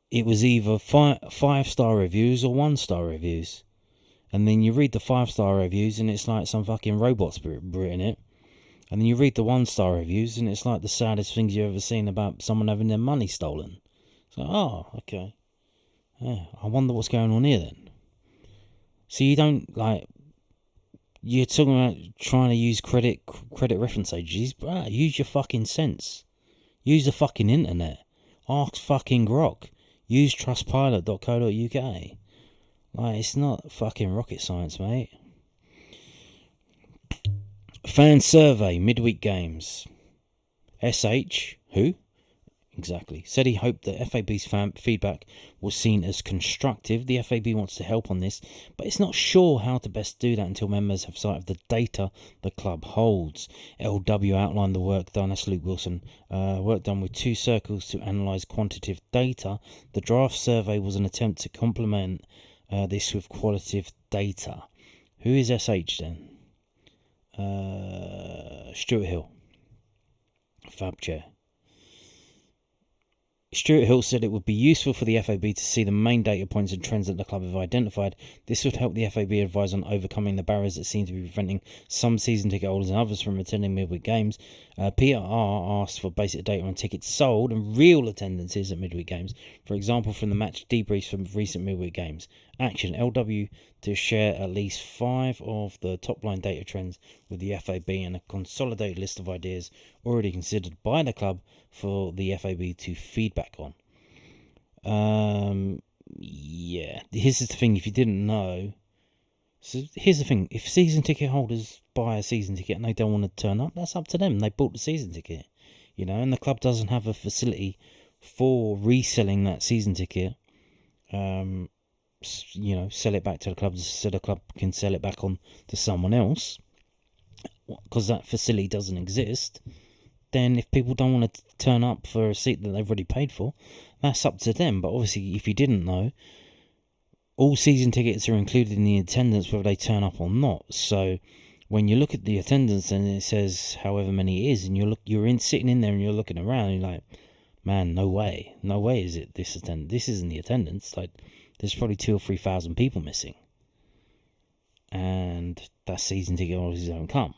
it was either 5-star reviews or 1-star reviews, and then you read the 5-star reviews and it's like some fucking robot's written it, and then you read the 1-star reviews and it's like the saddest things you've ever seen about someone having their money stolen. So, okay, yeah, I wonder what's going on here then. So you don't You're talking about trying to use credit reference agencies. Use your fucking sense. Use the fucking internet. Ask fucking Grok. Use trustpilot.co.uk. It's not fucking rocket science, mate. Fan survey, midweek games. SH, who? Exactly. Said he hoped that FAB's feedback was seen as constructive. The FAB wants to help on this, but it's not sure how to best do that until members have sight of the data the club holds. LW outlined the work done, that's Luke Wilson, work done with 2 circles to analyse quantitative data. The draft survey was an attempt to complement this with qualitative data. Who is SH then? Stuart Hill, FAB chair. Stuart Hill said it would be useful for the FAB to see the main data points and trends that the club have identified. This would help the FAB advise on overcoming the barriers that seem to be preventing some season ticket holders and others from attending midweek games. PRR asked for basic data on tickets sold and real attendances at midweek games. For example, from the match debriefs from recent midweek games. Action, LW to share at least 5 of the top-line data trends with the FAB and a consolidated list of ideas already considered by the club for the FAB to feedback on. Yeah, here's the thing, if you didn't know. So here's the thing, if season ticket holders buy a season ticket and they don't want to turn up, that's up to them. They bought the season ticket, and the club doesn't have a facility for reselling that season ticket. Sell it back to the club so the club can sell it back on to someone else, because that facility doesn't exist. Then if people don't want to turn up for a seat that they've already paid for, that's up to them. But obviously, if you didn't know, all season tickets are included in the attendance whether they turn up or not. So when you look at the attendance and it says however many it is, and you're sitting in there and you're looking around, and you're like, man, no way is it this attendance. This isn't the attendance. Like, there's probably 2,000 or 3,000 people missing, and that season ticket holders don't come.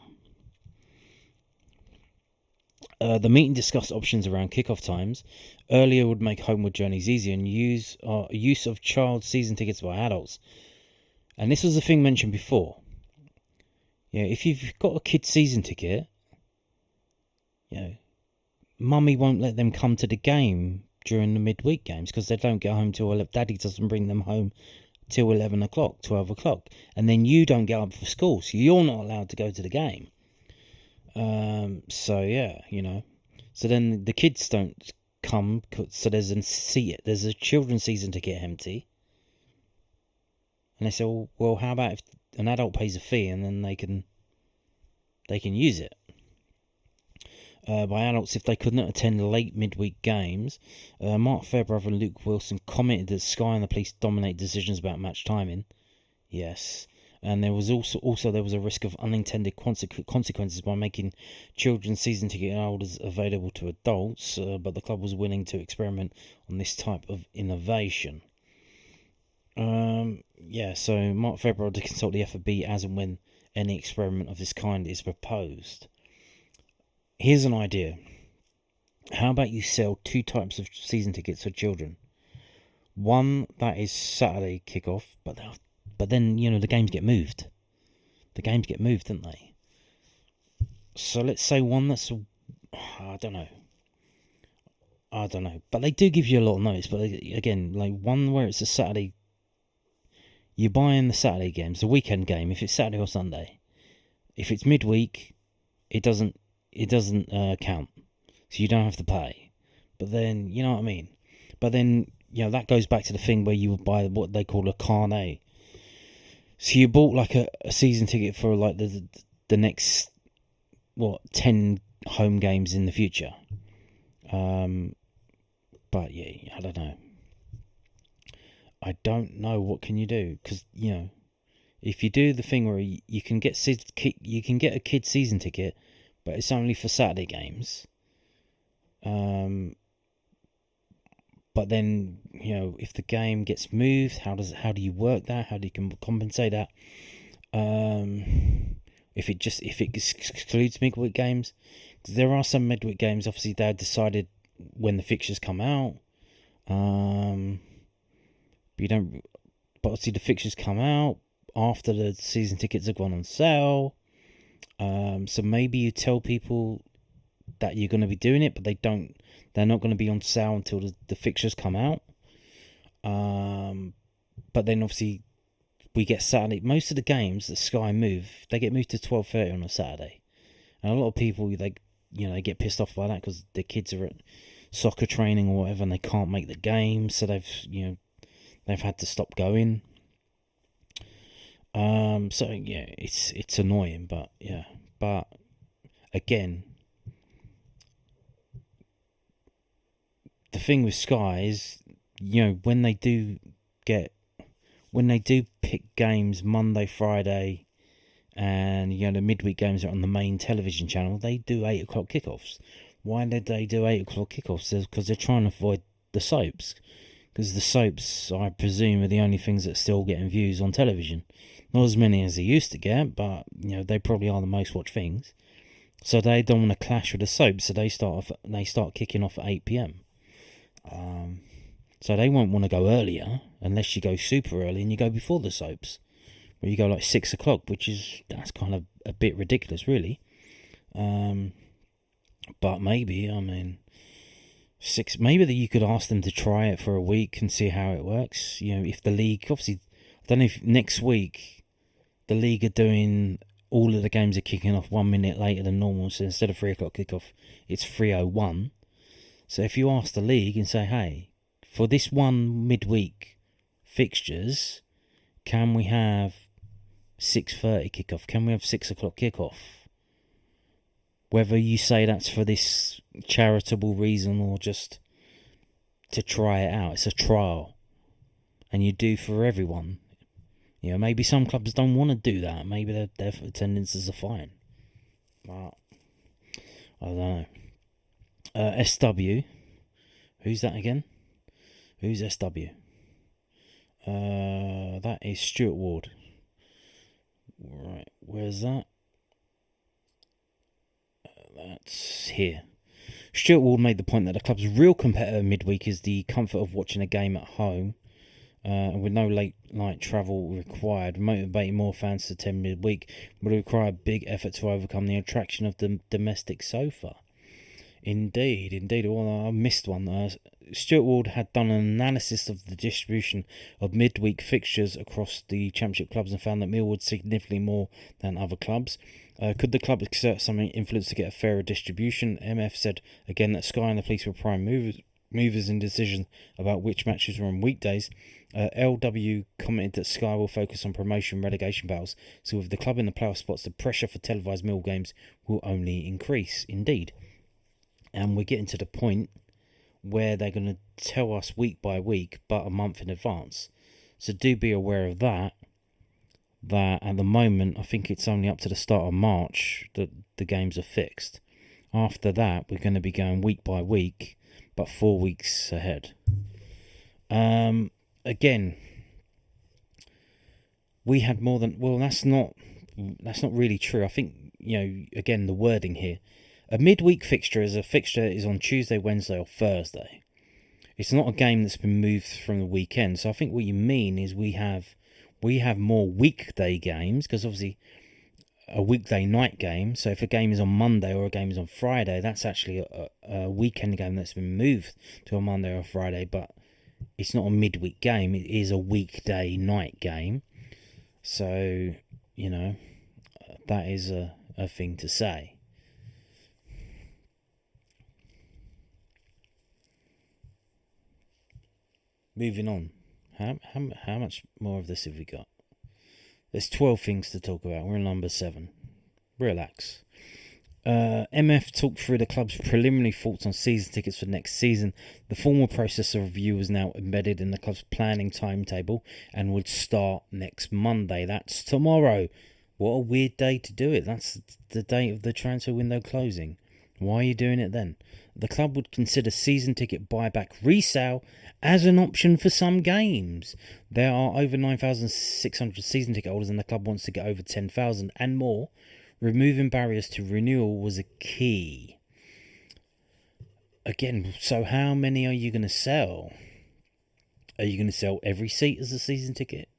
The meeting discussed options around kickoff times. Earlier would make homeward journeys easier, and use of child season tickets by adults. And this was a thing mentioned before. Yeah, if you've got a kid season ticket, mummy won't let them come to the game during the midweek games because they don't get home till daddy doesn't bring them home till 11 o'clock, 12 o'clock. And then you don't get up for school, so you're not allowed to go to the game. So then the kids don't come, so there's a children's season ticket empty. And they say, well, how about if an adult pays a fee and then they can use it? By adults, if they could not attend late midweek games. Mark Fairbrother and Luke Wilson commented that Sky and the police dominate decisions about match timing. Yes. And there was also there was a risk of unintended consequences by making children's season ticket holders available to adults, but the club was willing to experiment on this type of innovation. So Mark Fairbrother to consult the FAB as and when any experiment of this kind is proposed. Here's an idea. How about you sell 2 types of season tickets for children? One that is Saturday kickoff, but then, the games get moved. The games get moved, don't they? So let's say one that's, I don't know. But they do give you a lot of notice. But again, like one where it's a Saturday, you're buying the Saturday games, the weekend game, if it's Saturday or Sunday. If it's midweek, it doesn't count. So you don't have to pay. But then, you know what I mean? But then, that goes back to the thing where you would buy what they call a carnet. So you bought like a season ticket for like the next 10 home games in the future. But yeah, I don't know. I don't know what can you do, because if you do the thing where you can get a kid season ticket, but it's only for Saturday games. But then, if the game gets moved, how do you work that? How do you compensate that? If it excludes midweek games, because there are some midweek games. Obviously, they decided when the fixtures come out. But obviously the fixtures come out after the season tickets have gone on sale. So maybe you tell people that you're going to be doing it, but they're not going to be on sale until the fixtures come out. But then obviously we get Saturday. Most of the games that Sky move, they get moved to 12:30 on a Saturday, and a lot of people they get pissed off by that because their kids are at soccer training or whatever, and they can't make the game, so they've had to stop going. So yeah, it's annoying, but again, the thing with Sky is, when they do pick games Monday, Friday, and the midweek games are on the main television channel, they do 8 o'clock kickoffs. Why did they do 8 o'clock kickoffs? Because they're trying to avoid the soaps. Because the soaps, I presume, are the only things that are still getting views on television. Not as many as they used to get, but they probably are the most watched things. So they don't want to clash with the soaps, so they start kicking off at 8 p.m. So they won't want to go earlier unless you go super early and you go before the soaps, where you go like 6 o'clock, that's kind of a bit ridiculous, really. But maybe that you could ask them to try it for a week and see how it works. If the league, obviously, I don't know if next week the league are doing all of the games are kicking off 1 minute later than normal, so instead of 3 o'clock kickoff, it's 3:01. So if you ask the league and say, hey, for this one midweek fixtures, can we have 6:30 kickoff? Can we have 6 o'clock kickoff? Whether you say that's for this charitable reason or just to try it out, it's a trial, and you do for everyone. Maybe some clubs don't want to do that. Maybe their attendances are fine. But I don't know. SW. Who's that again? Who's SW? That is Stuart Ward. Right, where's that? That's here. Stuart Ward made the point that the club's real competitor midweek is the comfort of watching a game at home, with no late night travel required. Motivating more fans to attend midweek would require a big effort to overcome the attraction of the domestic sofa. Indeed. Well, I missed one. Stuart Ward had done an analysis of the distribution of midweek fixtures across the Championship clubs and found that Millwall would significantly more than other clubs. Could the club exert some influence to get a fairer distribution? MF said again that Sky and the police were prime movers in decisions about which matches were on weekdays. LW commented that Sky will focus on promotion relegation battles, so with the club in the playoff spots, the pressure for televised Mill games will only increase. Indeed. And we're getting to the point where they're going to tell us week by week, but a month in advance. So do be aware of that. That at the moment, I think it's only up to the start of March that the games are fixed. After that, we're going to be going week by week, but 4 weeks ahead. Again, we had more than... Well, that's not really true. I think, again, the wording here. A midweek fixture is a fixture is on Tuesday, Wednesday or Thursday. It's not a game that's been moved from the weekend. So I think what you mean is we have more weekday games, because obviously a weekday night game. So if a game is on Monday or a game is on Friday, that's actually a weekend game that's been moved to a Monday or a Friday, but it's not a midweek game. It is a weekday night game. So, that is a thing to say. Moving on. How much more of this have we got? There's 12 things to talk about. We're on number 7. Relax. MF talked through the club's preliminary thoughts on season tickets for next season. The formal process of review is now embedded in the club's planning timetable and would start next Monday. That's tomorrow. What a weird day to do it. That's the date of the transfer window closing. Why are you doing it then? The club would consider season ticket buyback resale as an option for some games. There are over 9,600 season ticket holders and the club wants to get over 10,000 and more. Removing barriers to renewal was a key. Again, so how many are you going to sell? Are you going to sell every seat as a season ticket?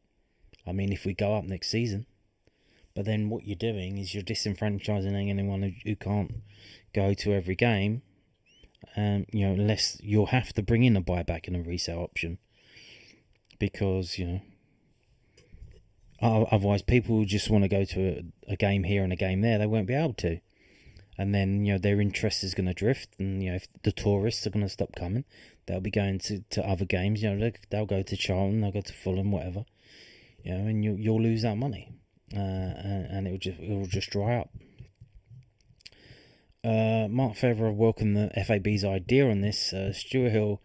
I mean, if we go up next season. But then what you're doing is you're disenfranchising anyone who can't go to every game. Unless you'll have to bring in a buyback and a resale option. Because, otherwise people will just want to go to a game here and a game there. They won't be able to. And then, their interest is going to drift. And, if the tourists are going to stop coming, they'll be going to other games. They'll go to Charlton, they'll go to Fulham, whatever. And you'll lose that money. And it will just dry up. Mark Federer welcomed the FAB's idea on this. Stuart Hill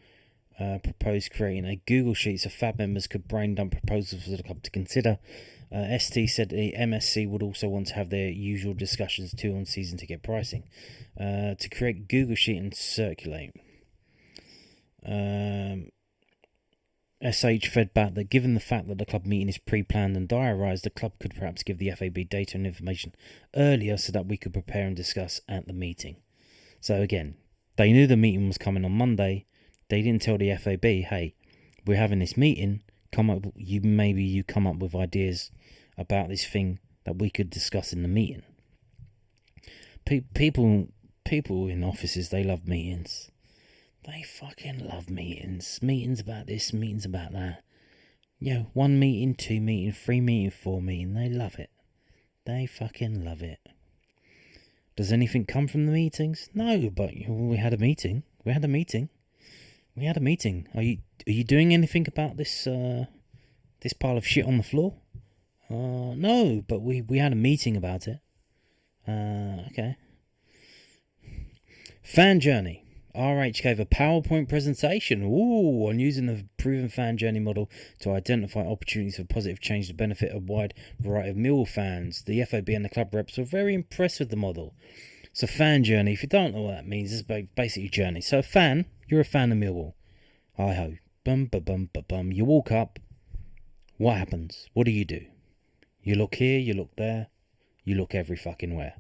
proposed creating a Google Sheet so FAB members could brain dump proposals for the club to consider. ST said the MSC would also want to have their usual discussions too on season ticket pricing. To create Google Sheet and circulate. SH fed back that given the fact that the club meeting is pre-planned and diarised, the club could perhaps give the FAB data and information earlier so that we could prepare and discuss at the meeting. So again, they knew the meeting was coming on Monday. They didn't tell the FAB, hey, we're having this meeting. Maybe you come up with ideas about this thing that we could discuss in the meeting. People in offices, they love meetings. They fucking love meetings. Meetings about this, meetings about that. 1 meeting, 2 meeting, 3 meeting, 4 meeting. They love it. They fucking love it. Does anything come from the meetings? No, but we had a meeting. Are you doing anything about this this pile of shit on the floor? No, but we had a meeting about it. Okay. Fan journey. RH gave a PowerPoint presentation on using the proven fan journey model to identify opportunities for positive change to benefit a wide variety of Millwall fans. The FAB and the club reps were very impressed with the model. So fan journey, if you don't know what that means, it's basically journey. So you're a fan of Millwall. Hi-ho. Bum. You walk up. What happens? What do? You look here, you look there, you look every fucking where.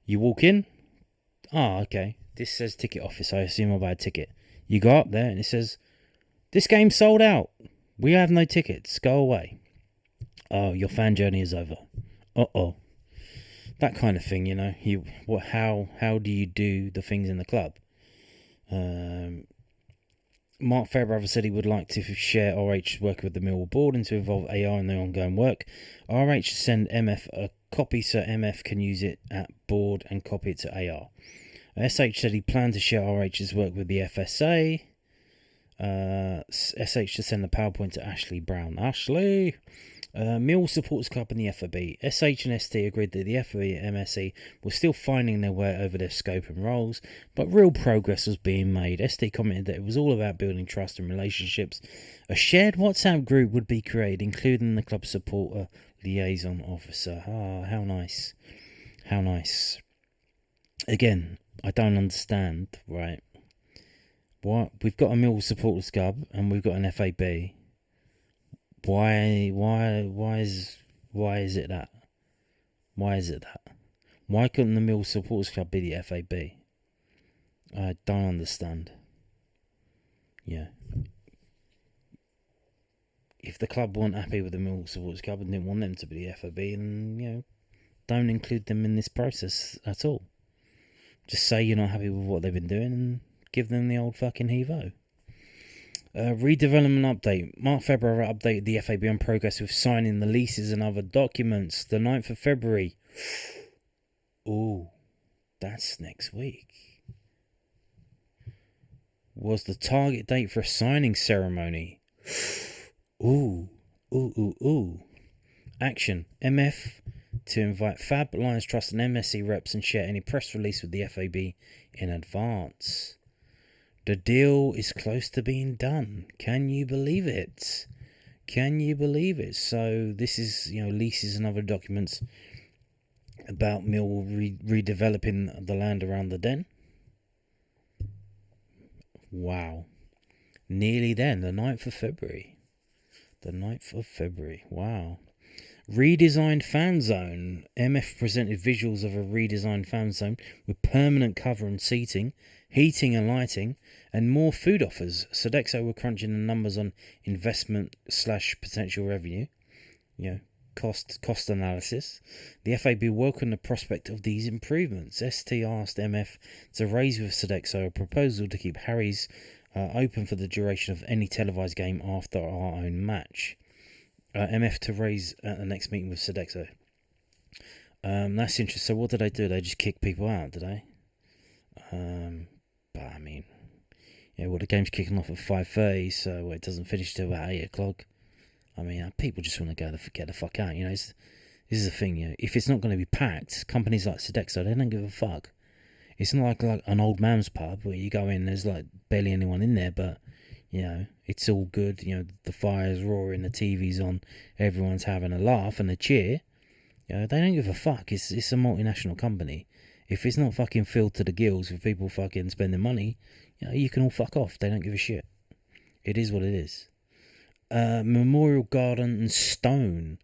You walk in. Okay. This says ticket office. I assume I'll buy a ticket. You go up there and it says, this game's sold out. We have no tickets. Go away. Oh, your fan journey is over. Uh-oh. That kind of thing, you know. How do you do the things in the club? Mark Fairbrother said he would like to share RH's work with the Millwall board and to involve AR in their ongoing work. RH send MF a copy so MF can use it at board and copy it to AR. SH said he planned to share RH's work with the FSA. SH to send the PowerPoint to Ashley Brown. Ashley! Millwall Supporters Club and the FAB. SH and ST agreed that the FAB and MSE were still finding their way over their scope and roles, but real progress was being made. ST commented that it was all about building trust and relationships. A shared WhatsApp group would be created, including the club supporter liaison officer. How nice. How nice. Again, I don't understand, right? What? We've got a Millwall Supporters Club and we've got an FAB. Why is it that? Why is it that? Why couldn't the Millwall Supporters Club be the FAB? I don't understand. Yeah. If the club weren't happy with the Millwall Supporters Club and didn't want them to be the FAB, then, don't include them in this process at all. Just say you're not happy with what they've been doing and give them the old fucking heave-o. Redevelopment update. Mark February updated the FAB on progress with signing the leases and other documents. The 9th of February. Ooh, that's next week. Was the target date for a signing ceremony. Ooh. Action. MF to invite FAB, Lions Trust and MSC reps and share any press release with the FAB in advance. The deal is close to being done. Can you believe it? So this is, leases and other documents about Millwall redeveloping the land around the Den. Wow. Nearly then, the 9th of February. Wow. Redesigned fan zone. MF presented visuals of a redesigned fan zone with permanent cover and seating, heating and lighting, and more food offers. Sodexo were crunching the numbers on investment / potential revenue, cost analysis. The FAB welcomed the prospect of these improvements. ST asked MF to raise with Sodexo a proposal to keep Harry's open for the duration of any televised game after our own match. MF to raise at the next meeting with Sodexo. That's interesting. So what did they do? They just kick people out, did they? But I mean, the game's kicking off at 5:30, so it doesn't finish till about 8 o'clock. I mean, people just want to get the fuck out. This is the thing. If it's not going to be packed, companies like Sodexo, they don't give a fuck. It's not like an old man's pub where you go in, there's like barely anyone in there, but it's all good. The fire's roaring, the TV's on, everyone's having a laugh and a cheer. They don't give a fuck. It's a multinational company. If it's not fucking filled to the gills with people fucking spending money, you can all fuck off. They don't give a shit. It is what it is. Memorial Garden and Stone.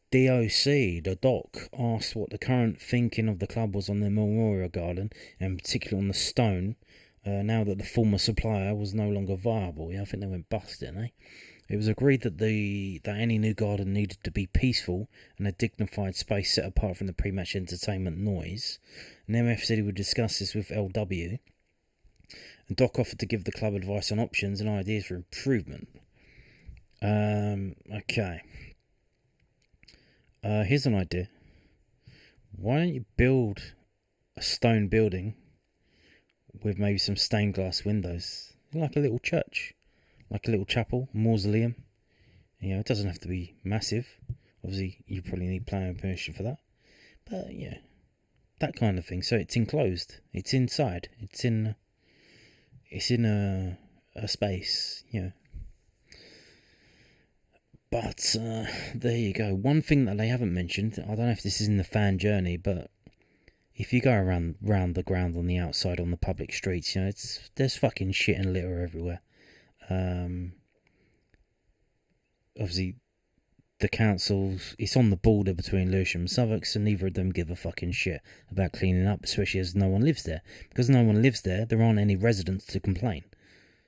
DOC, the doc, asked what the current thinking of the club was on the Memorial Garden, and particularly on the Stone, now that the former supplier was no longer viable. I think they went bust, didn't they? It was agreed that any new garden needed to be peaceful and a dignified space set apart from the pre-match entertainment noise. And MF said he would discuss this with LW. And Doc offered to give the club advice on options and ideas for improvement. Okay. Here's an idea. Why don't you build a stone building with maybe some stained glass windows, like a little church, like a little chapel, mausoleum. It doesn't have to be massive. Obviously, you probably need planning permission for that. But that kind of thing. So it's enclosed. It's inside. It's in. it's in a space, But there you go. One thing that they haven't mentioned, I don't know if this is in the fan journey, but if you go around the ground on the outside on the public streets, there's fucking shit and litter everywhere. Obviously, the councils, it's on the border between Lewisham and Southwark, so neither of them give a fucking shit about cleaning up, especially as no one lives there. Because no one lives there, there aren't any residents to complain.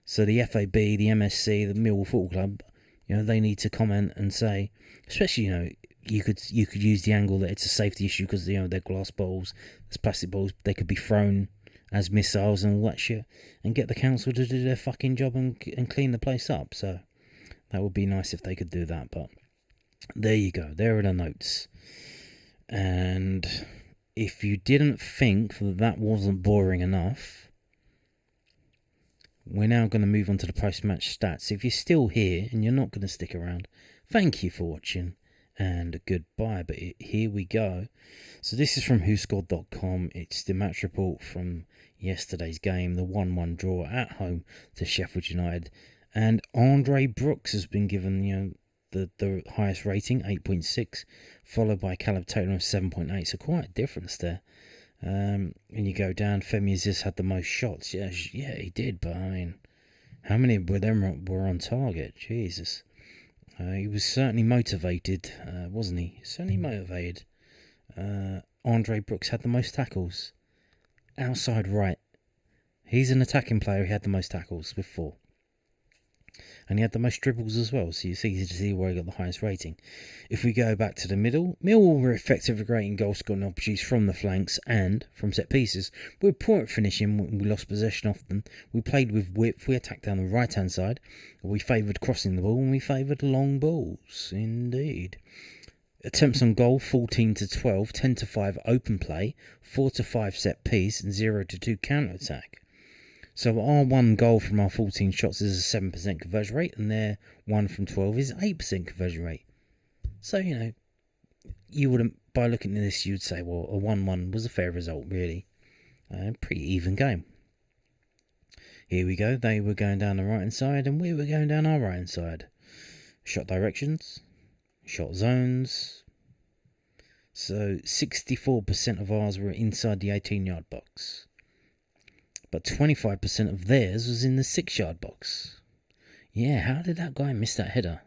So the FAB, the MSC, the Millwall Football Club, they need to comment and say, especially, you could use the angle that it's a safety issue because, they're glass balls, there's plastic balls, they could be thrown as missiles and all that shit, and get the council to do their fucking job and clean the place up. So that would be nice if they could do that, but there you go. There are the notes. And if you didn't think that wasn't boring enough, we're now going to move on to the post-match stats. If you're still here and you're not going to stick around, thank you for watching and goodbye. But here we go. So this is from whoscored.com. It's the match report from yesterday's game, the 1-1 draw at home to Sheffield United. And Andre Brooks has been given, the highest rating, 8.6, followed by Caleb Taylor of 7.8. So quite a difference there. And you go down, Femi Aziz had the most shots. Yeah, he did, but I mean, how many of them were on target? Jesus. He was certainly motivated, wasn't he? Certainly motivated. Andre Brooks had the most tackles. Outside right. He's an attacking player. He had the most tackles with 4. And he had the most dribbles as well, so it's easy to see where he got the highest rating. If we go back to the middle, Millwall were effective at creating goal scoring opportunities from the flanks and from set pieces. We were poor at finishing when we lost possession often. We played with width, we attacked down the right hand side, we favoured crossing the ball and we favoured long balls, indeed. Attempts on goal 14 to 12, 10 to 5 open play, 4 to 5 set piece and 0 to 2 counter attack. So our 1 goal from our 14 shots is a 7% conversion rate, and their 1 from 12 is 8% conversion rate. So, you wouldn't, by looking at this, you'd say, well, a 1-1 was a fair result, really. Pretty even game. Here we go. They were going down the right-hand side, and we were going down our right-hand side. Shot directions, shot zones. So 64% of ours were inside the 18-yard box. But 25% of theirs was in the 6-yard box. Yeah, how did that guy miss that header?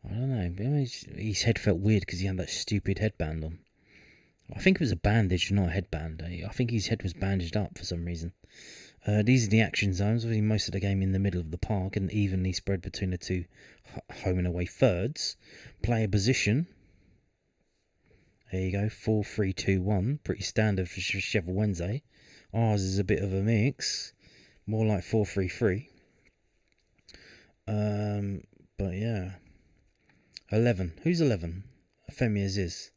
I don't know. His head felt weird because he had that stupid headband on. I think it was a bandage, not a headband. I think his head was bandaged up for some reason. These are the action zones. Obviously, most of the game in the middle of the park and evenly spread between the two home and away thirds. Player position. There you go, 4-3-2-1. Pretty standard for Sheffield Wednesday. Ours is a bit of a mix, more like 4-3-3. But yeah. 11. Who's 11? Femi Aziz.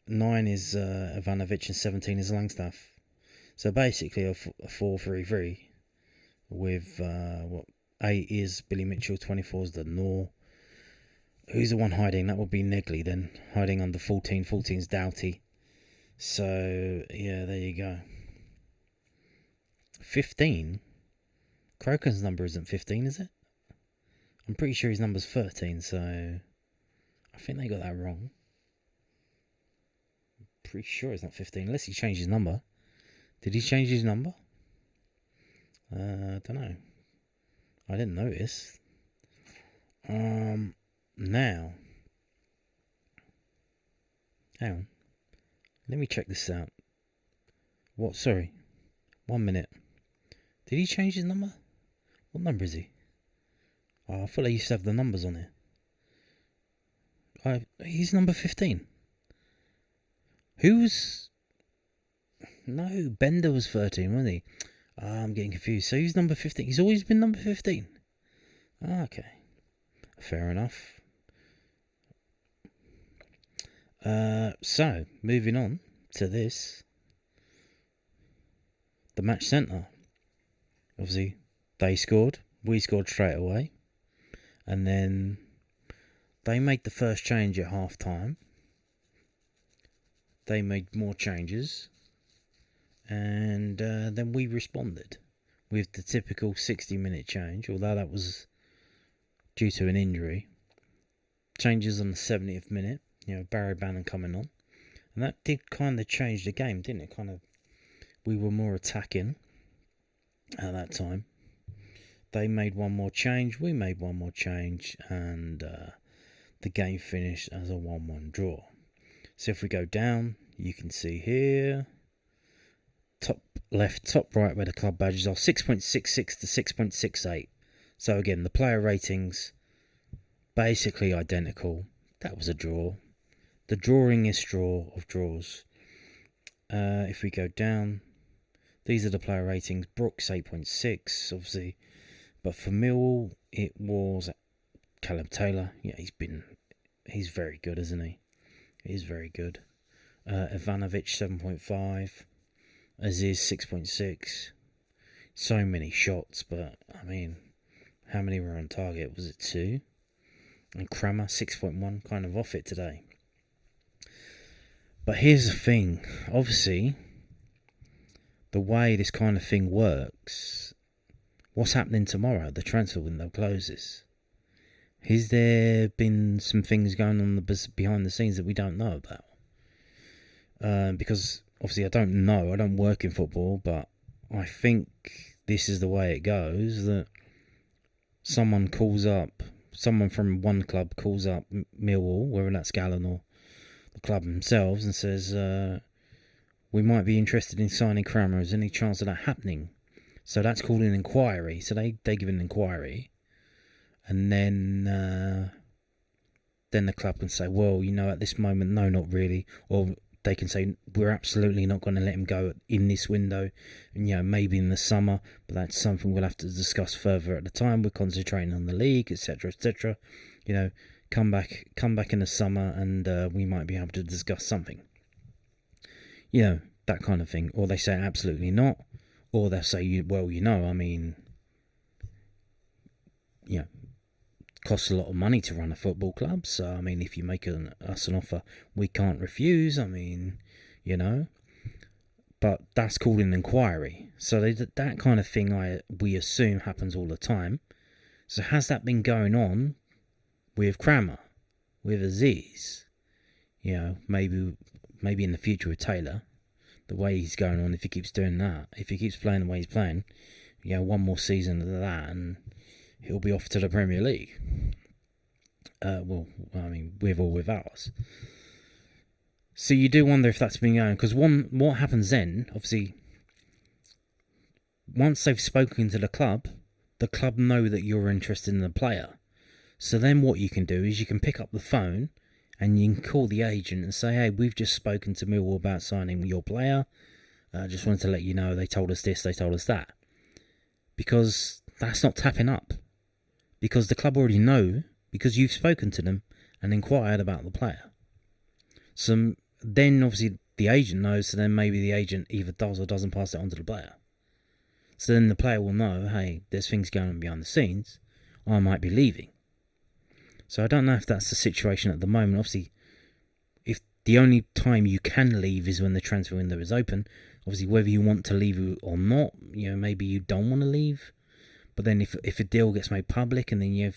9 is Ivanovic and 17 is Langstaff. So basically a 4-3-3 with 8 is Billy Mitchell, 24 is the Nor. Who's the one hiding? That would be Negley then, hiding under 14. 14 is Doughty. So yeah, there you go. 15? Kroken's number isn't 15, is it? I'm pretty sure his number's 13, so I think they got that wrong. Pretty sure it's not 15, unless he changed his number. Did he change his number? I don't know. I didn't notice. Now. Hang on. Let me check this out. What? Sorry. 1 minute. Did he change his number? What number is he? Oh, I thought they used to have the numbers on here. He's number 15. Who's... No, Bender was 13, wasn't he? I'm getting confused. So he's number 15. He's always been number 15. Okay. Fair enough. So, moving on to this. The match centre. Obviously, they scored. We scored straight away. And then they made the first change at half time. They made more changes. And then we responded. with the typical 60-minute change, although that was due to an injury. Changes on the 70th minute, Barry Bannon coming on. And that did kind of change the game, didn't it? We were more attacking at that time. They made one more change, we made one more change, and the game finished as a 1-1 draw. So if we go down, you can see here, top left, top right, where the club badges are, 6.66 to 6.68. So again, the player ratings basically identical. That was a draw. The drawingest draw of draws. If we go down, these are the player ratings. Brooks 8.6, obviously, but for Millwall it was Callum Taylor. Yeah, he's very good, isn't he? He's very good. Ivanovic 7.5, Aziz 6.6. So many shots, but I mean, how many were on target? Was it 2? And Kramer 6.1, kind of off it today. But here's the thing, obviously, the way this kind of thing works, what's happening tomorrow? The transfer window closes. Has there been some things going on behind the scenes that we don't know about? Because obviously I don't know, I don't work in football, but I think this is the way it goes, that someone from one club calls up Millwall, whether that's Gallen or the club themselves, and says, we might be interested in signing Kramer. Is there any chance of that happening? So that's called an inquiry. So they give an inquiry, and then the club can say, well, at this moment, no, not really. Or they can say, we're absolutely not going to let him go in this window, and maybe in the summer, but that's something we'll have to discuss further at the time. We're concentrating on the league, etc., etc. Come back in the summer, and we might be able to discuss something. That kind of thing. Or they say absolutely not, or they'll say, costs a lot of money to run a football club, so if you make us an offer we can't refuse, but that's called an inquiry. So that kind of thing we assume happens all the time. So has that been going on with Kramer, with Aziz? Maybe in the future with Taylor, the way he's going on, if he keeps doing that, if he keeps playing the way he's playing, one more season of that and he'll be off to the Premier League. With or without us. So you do wonder if that's been going, because what happens then, obviously, once they've spoken to the club know that you're interested in the player. So then what you can do is you can pick up the phone and you can call the agent and say, hey, we've just spoken to Millwall about signing your player. I just wanted to let you know they told us this, they told us that. Because that's not tapping up. Because the club already know, because you've spoken to them and inquired about the player. So then obviously the agent knows, so then maybe the agent either does or doesn't pass it on to the player. So then the player will know, hey, there's things going on behind the scenes, I might be leaving. So I don't know if that's the situation at the moment. Obviously, if the only time you can leave is when the transfer window is open, obviously whether you want to leave or not, maybe you don't want to leave. But then if a deal gets made public and then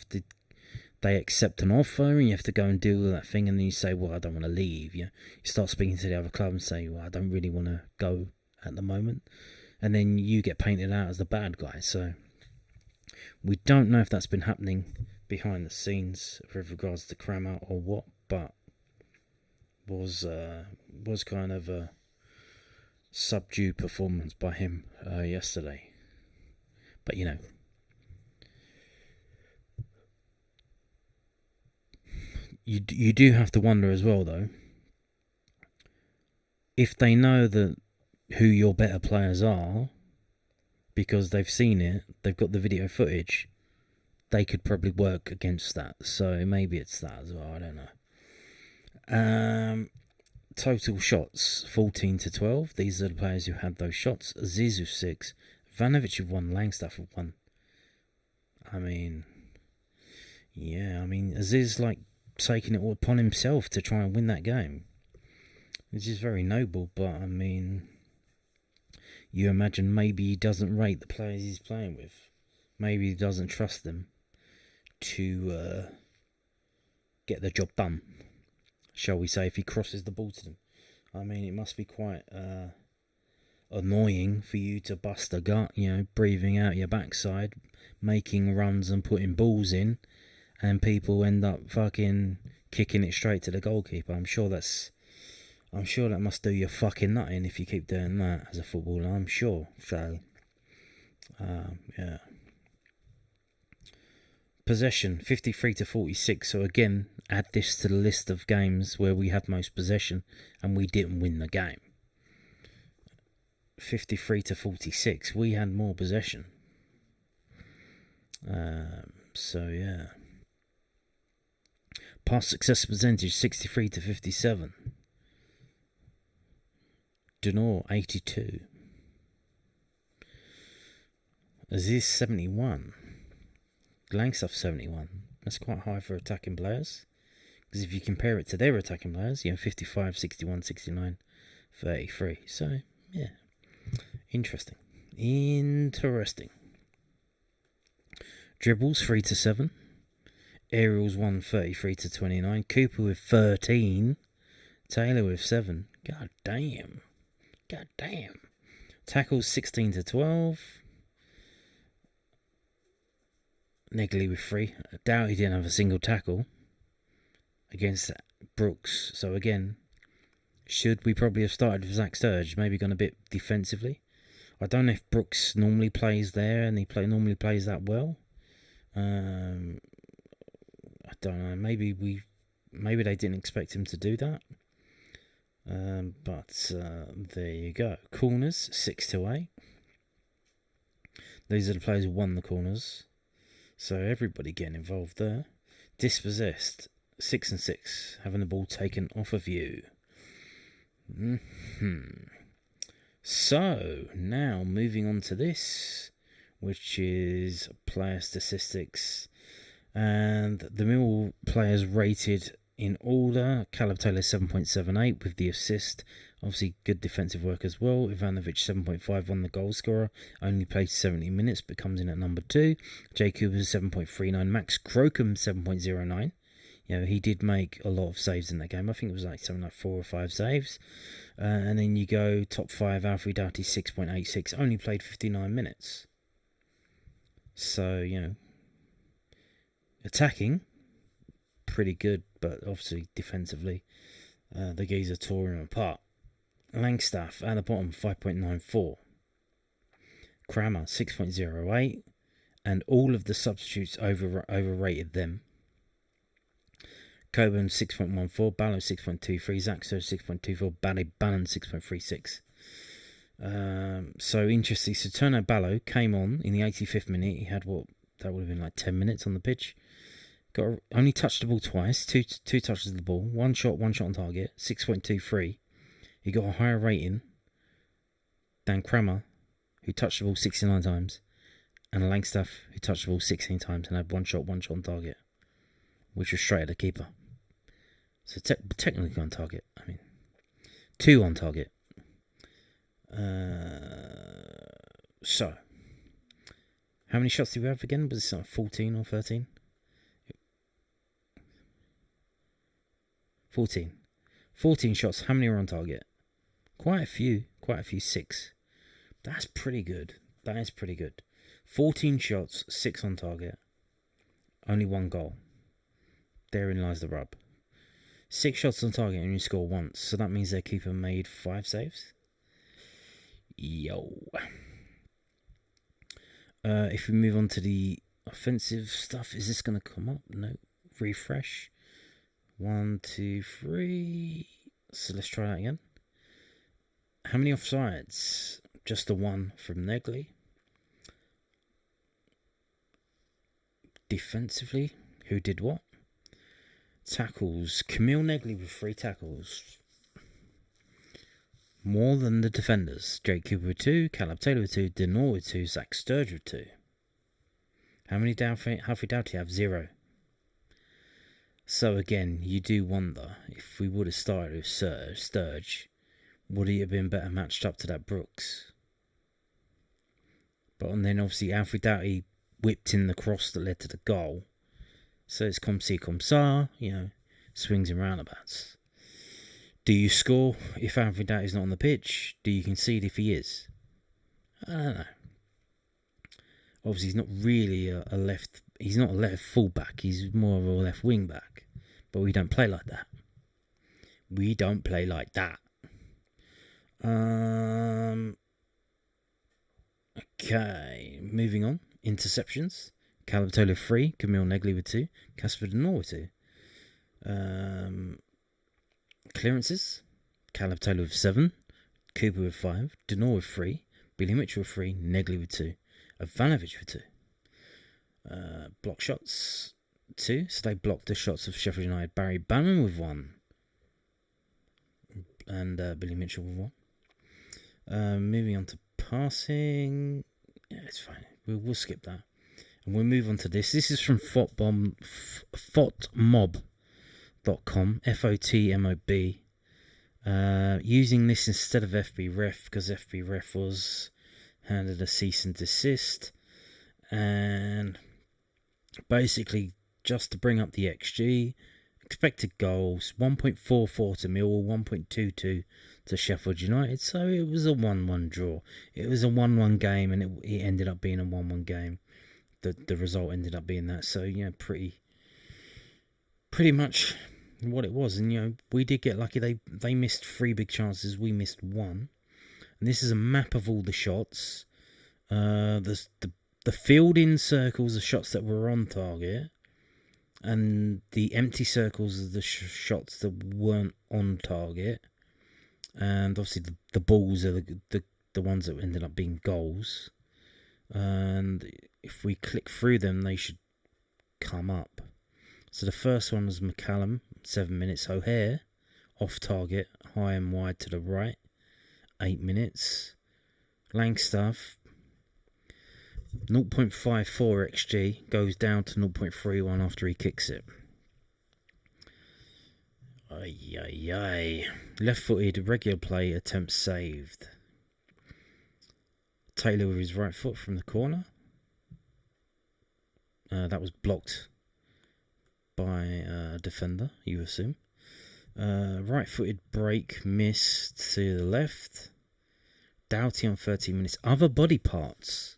they accept an offer and you have to go and deal with that thing, and then you say, well, I don't want to leave. You start speaking to the other club and say, well, I don't really want to go at the moment. And then you get painted out as the bad guy. So we don't know if that's been happening behind the scenes with regards to Kramer or what, but was kind of a subdued performance by him yesterday. But you do have to wonder as well, though, if they know that who your better players are, because they've seen it, they've got the video footage, they could probably work against that. So maybe it's that as well, I don't know. Total shots, 14 to 12. These are the players who had those shots. Aziz with 6, Ivanovic with 1, Langstaff with 1. Aziz taking it all upon himself to try and win that game, which is very noble, but you imagine maybe he doesn't rate the players he's playing with. Maybe he doesn't trust them to get the job done, shall we say, if he crosses the ball to them. I mean, it must be quite annoying for you to bust a gut, breathing out your backside, making runs and putting balls in, and people end up fucking kicking it straight to the goalkeeper. I'm sure that must do your fucking nutting if you keep doing that as a footballer. I'm sure. So, yeah. Possession 53-46. So again, add this to the list of games where we had most possession and we didn't win the game. 53-46. We had more possession. So yeah. Pass success percentage 63-57. Denor 82. Aziz 71. Langstaff 71. That's quite high for attacking players. Because if you compare it to their attacking players, 55, 61, 69, 33. So, yeah. Interesting. Dribbles 3-7. Aerials 1, 33-29. Cooper with 13. Taylor with 7. God damn. Tackles 16-12. Negley with 3. I doubt he didn't have a single tackle against Brooks. So again, should we probably have started with Zach Sturge? Maybe gone a bit defensively. I don't know if Brooks normally plays there and he normally plays that well. I don't know. Maybe they didn't expect him to do that. But there you go. Corners 6-8. These are the players who won the corners. So everybody getting involved there. Dispossessed 6-6, having the ball taken off of you. So now moving on to this, which is player statistics, and the Millwall players rated in order. Caleb Taylor 7.78 with the assist. Obviously good defensive work as well. Ivanovic 7.5, won the goal scorer. Only played 70 minutes but comes in at number 2. Jay Cooper 7.39. Max Crocombe 7.09. He did make a lot of saves in that game. I think it was something like 4 or 5 saves. And then you go top 5, Alfie Doughty 6.86. Only played 59 minutes. So, attacking, pretty good, but obviously defensively, the geezer tore him apart. Langstaff at the bottom 5.94. Crammer 6.08, and all of the substitutes overrated them. Coburn 6.14, Ballo 6.23, Zaxter 6.24, Bannon 6.36. So interesting. So Turno Ballo came on in the 85th minute. He had that would have been like 10 minutes on the pitch. Only touched the ball twice, two touches of the ball, one shot on target, 6.23. He got a higher rating than Crammer, who touched the ball 69 times, and Langstaff, who touched the ball 16 times and had one shot on target, which was straight at the keeper. So technically on target. I mean, 2 on target. So, how many shots did we have again? Was it 14 or 13? 14. 14 shots. How many were on target? Quite a few. 6. That's pretty good. 14 shots, 6 on target. Only 1 goal. Therein lies the rub. 6 shots on target and you score once. So that means their keeper made 5 saves. Yo. If we move on to the offensive stuff, is this going to come up? No. Refresh. 1, 2, 3. So let's try that again. How many offsides? Just the 1 from Negley. Defensively, who did what? Tackles. Camille Negley with 3 tackles. More than the defenders. Jake Cooper with 2, Caleb Taylor with 2, Denor with 2, Zach Sturge with 2. How many Huffy Doughty have? 0. So again, you do wonder if we would have started with Sturge, would he have been better matched up to that Brooks? But then obviously Alfred Doughty whipped in the cross that led to the goal. So it's comme ci, comme ça, swings and roundabouts. Do you score if Alfred Doughty's not on the pitch? Do you concede if he is? I don't know. Obviously, he's not really a left. He's not a left fullback. He's more of a left wing back. But we don't play like that. We don't play like that. Okay, moving on. Interceptions. Calabatola 3, Camille Negley with 2, Casper De Noor with 2. Clearances. Calabatola with 7, Cooper with 5, De Noor with 3, Billy Mitchell with 3, Negley with 2, Ivanovic with 2. Block shots 2, so they blocked the shots of Sheffield United. Barry Bannon with 1, and Billy Mitchell with 1. Moving on to passing. Yeah, it's fine. We'll skip that. And we'll move on to this. This is from FOTMob.com, FOTMOB. Using this instead of FB Ref because FB Ref was handed a cease and desist. And basically, just to bring up the XG, expected goals 1.44 to Millwall, 1.22 to Sheffield United. So it was a 1-1 draw. It was a 1-1 game, and it ended up being a 1-1 game. The result ended up being that. So pretty much what it was. And we did get lucky. They missed 3 big chances. We missed 1. And this is a map of all the shots. The filled-in circles are shots that were on target, and the empty circles are the shots that weren't on target. And obviously the balls are the ones that ended up being goals. And if we click through them, they should come up. So the first one was McCallum, 7 minutes. O'Hare, off target, high and wide to the right, 8 minutes. Langstaff, 0.54 XG, goes down to 0.31 after he kicks it. Left-footed, regular play, attempt saved. Taylor with his right foot from the corner. That was blocked by a defender, you assume. Right-footed break, missed to the left. Doughty on 13 minutes. Other body parts.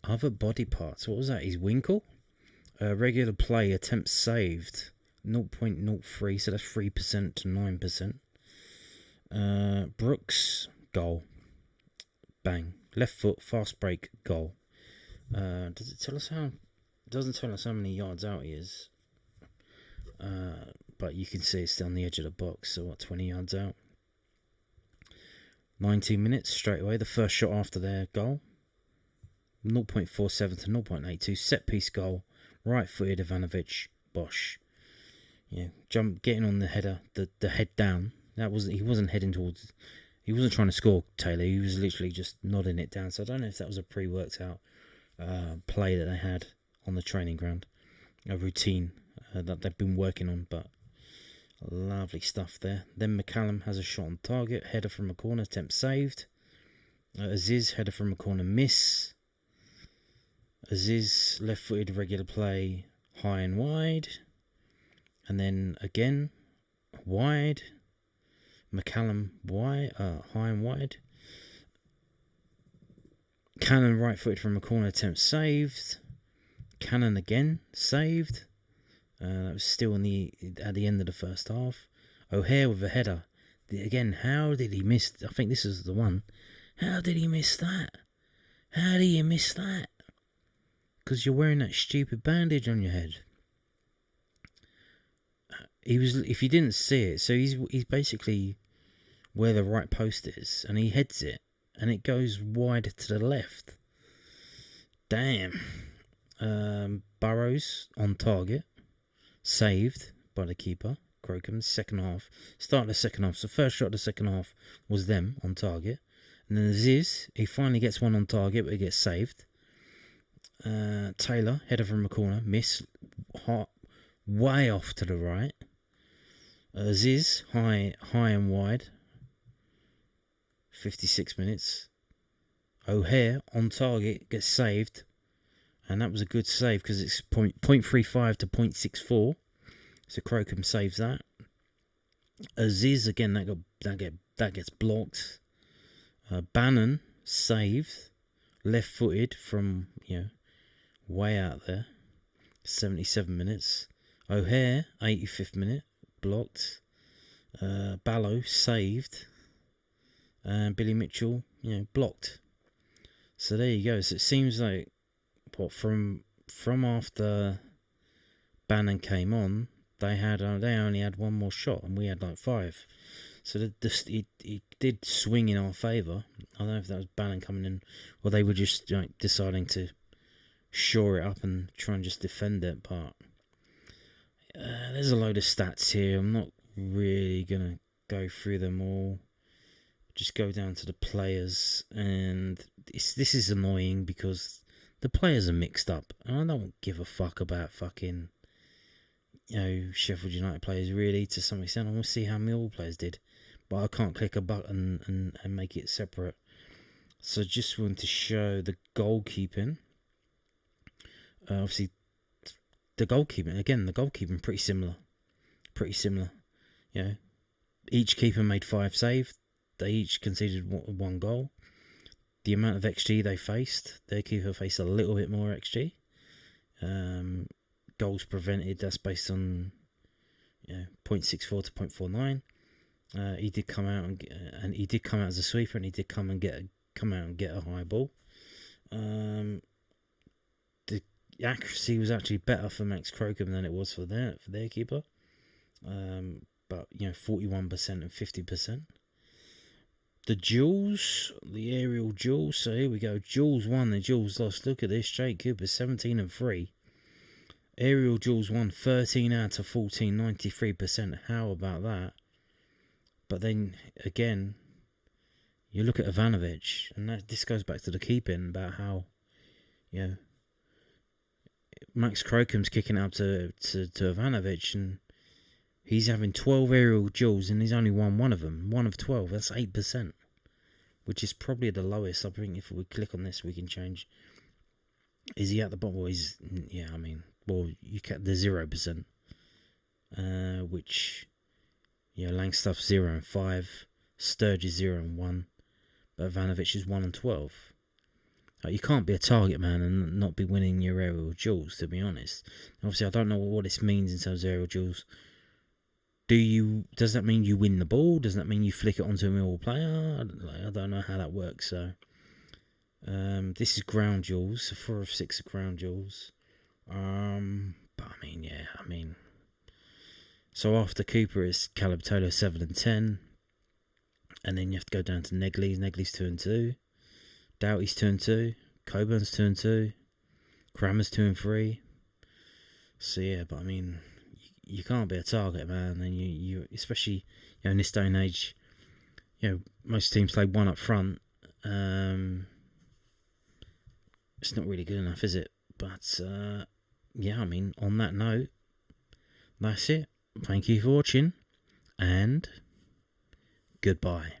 What was that? His Winkle? Regular play, attempt saved. 0.03, so that's 3% to 9%. Brooks, goal. Bang. Left foot, fast break, goal. Does it tell us how? It doesn't tell us how many yards out he is. But you can see it's still on the edge of the box. So 20 yards out? 19 minutes straight away. The first shot after their goal. 0.47 to 0.82. Set piece goal. Right footed Ivanovic. Bosh. Getting on the header. The head down. He wasn't heading towards. He wasn't trying to score, Taylor. He was literally just nodding it down. So I don't know if that was a pre-worked out play that they had on the training ground. A routine that they've been working on. But lovely stuff there. Then McCallum has a shot on target. Header from a corner. Attempt saved. Aziz, header from a corner. Miss. Aziz, left-footed, regular play. High and wide. And then again, wide. McCallum wide, high and wide. Cannon right-footed from a corner, attempt saved. Cannon again, saved. That was still at the end of the first half. O'Hare with a header. Again, how did he miss? I think this is the one. How did he miss that? How do you miss that? Because you're wearing that stupid bandage on your head. If you didn't see it, so he's basically where the right post is, and he heads it, and it goes wide to the left. Damn. Burrows on target, saved by the keeper, Crocombe. Second half, start of the second half. So first shot of the second half was them on target, and then Aziz, he finally gets one on target, but it gets saved. Taylor, header from the corner, miss, way off to the right. Aziz, high and wide. 56 minutes. O'Hare on target gets saved, and that was a good save because it's 0.35 to 0.64. So Crocombe saves that. Aziz again, that gets blocked. Bannon saved, left-footed from way out there. 77 minutes. O'Hare 85th minute, blocked. Ballo saved, and Billy Mitchell blocked. So there you go. So it seems like from after Bannon came on, they only had one more shot, and we had like 5. So it did swing in our favour. I don't know if that was Bannon coming in, or they were just deciding to shore it up and try and just defend it. But there's a load of stats here. I'm not really gonna go through them all. Just go down to the players, and this is annoying because the players are mixed up, and I don't give a fuck about fucking Sheffield United players really. To some extent, I want to see how Millwall players did, but I can't click a button and make it separate. So just want to show the goalkeeping. Obviously, the goalkeeping pretty similar. Each keeper made 5 saves. They each conceded 1 goal. The amount of XG they faced, their keeper faced a little bit more XG. Goals prevented, that's based on 0.64 to 0.49. He did come out and he did come out as a sweeper, and he did come out and get a high ball. The accuracy was actually better for Max Crocombe than it was for their keeper. But 41% and 50%. The duels, the aerial duels. So here we go. Duels won, the duels lost. Look at this. Jake Cooper 17 and 3. Aerial duels won 13 out of 14, 93%. How about that? But then again, you look at Ivanovic, and this goes back to the keeping about how Max Crocombe's kicking up to Ivanovic, and he's having 12 aerial duels, and he's only won one of them. 1 of 12. That's 8%, which is probably the lowest. I think if we click on this, we can change. Is he at the bottom? Well, you get the 0%, which Langstaff's 0 and 5, Sturge is 0 and 1, but Ivanovic is 1 and 12. You can't be a target man and not be winning your aerial duels, to be honest. Obviously, I don't know what this means in terms of aerial duels. Does that mean you win the ball? Does that mean you flick it onto a Millwall player? I don't know how that works. So this is ground duels. So 4 of 6 are ground duels. But so after Cooper it's Calabtola 7 and 10, and then you have to go down to Negley's. Negley's 2 and 2. Doughty's 2 and 2. Coburn's 2 and 2. Crammer's 2 and 3. So but you can't be a target man, and you especially in this day and age, most teams play 1 up front. It's not really good enough, is it? But on that note, that's it. Thank you for watching, and goodbye.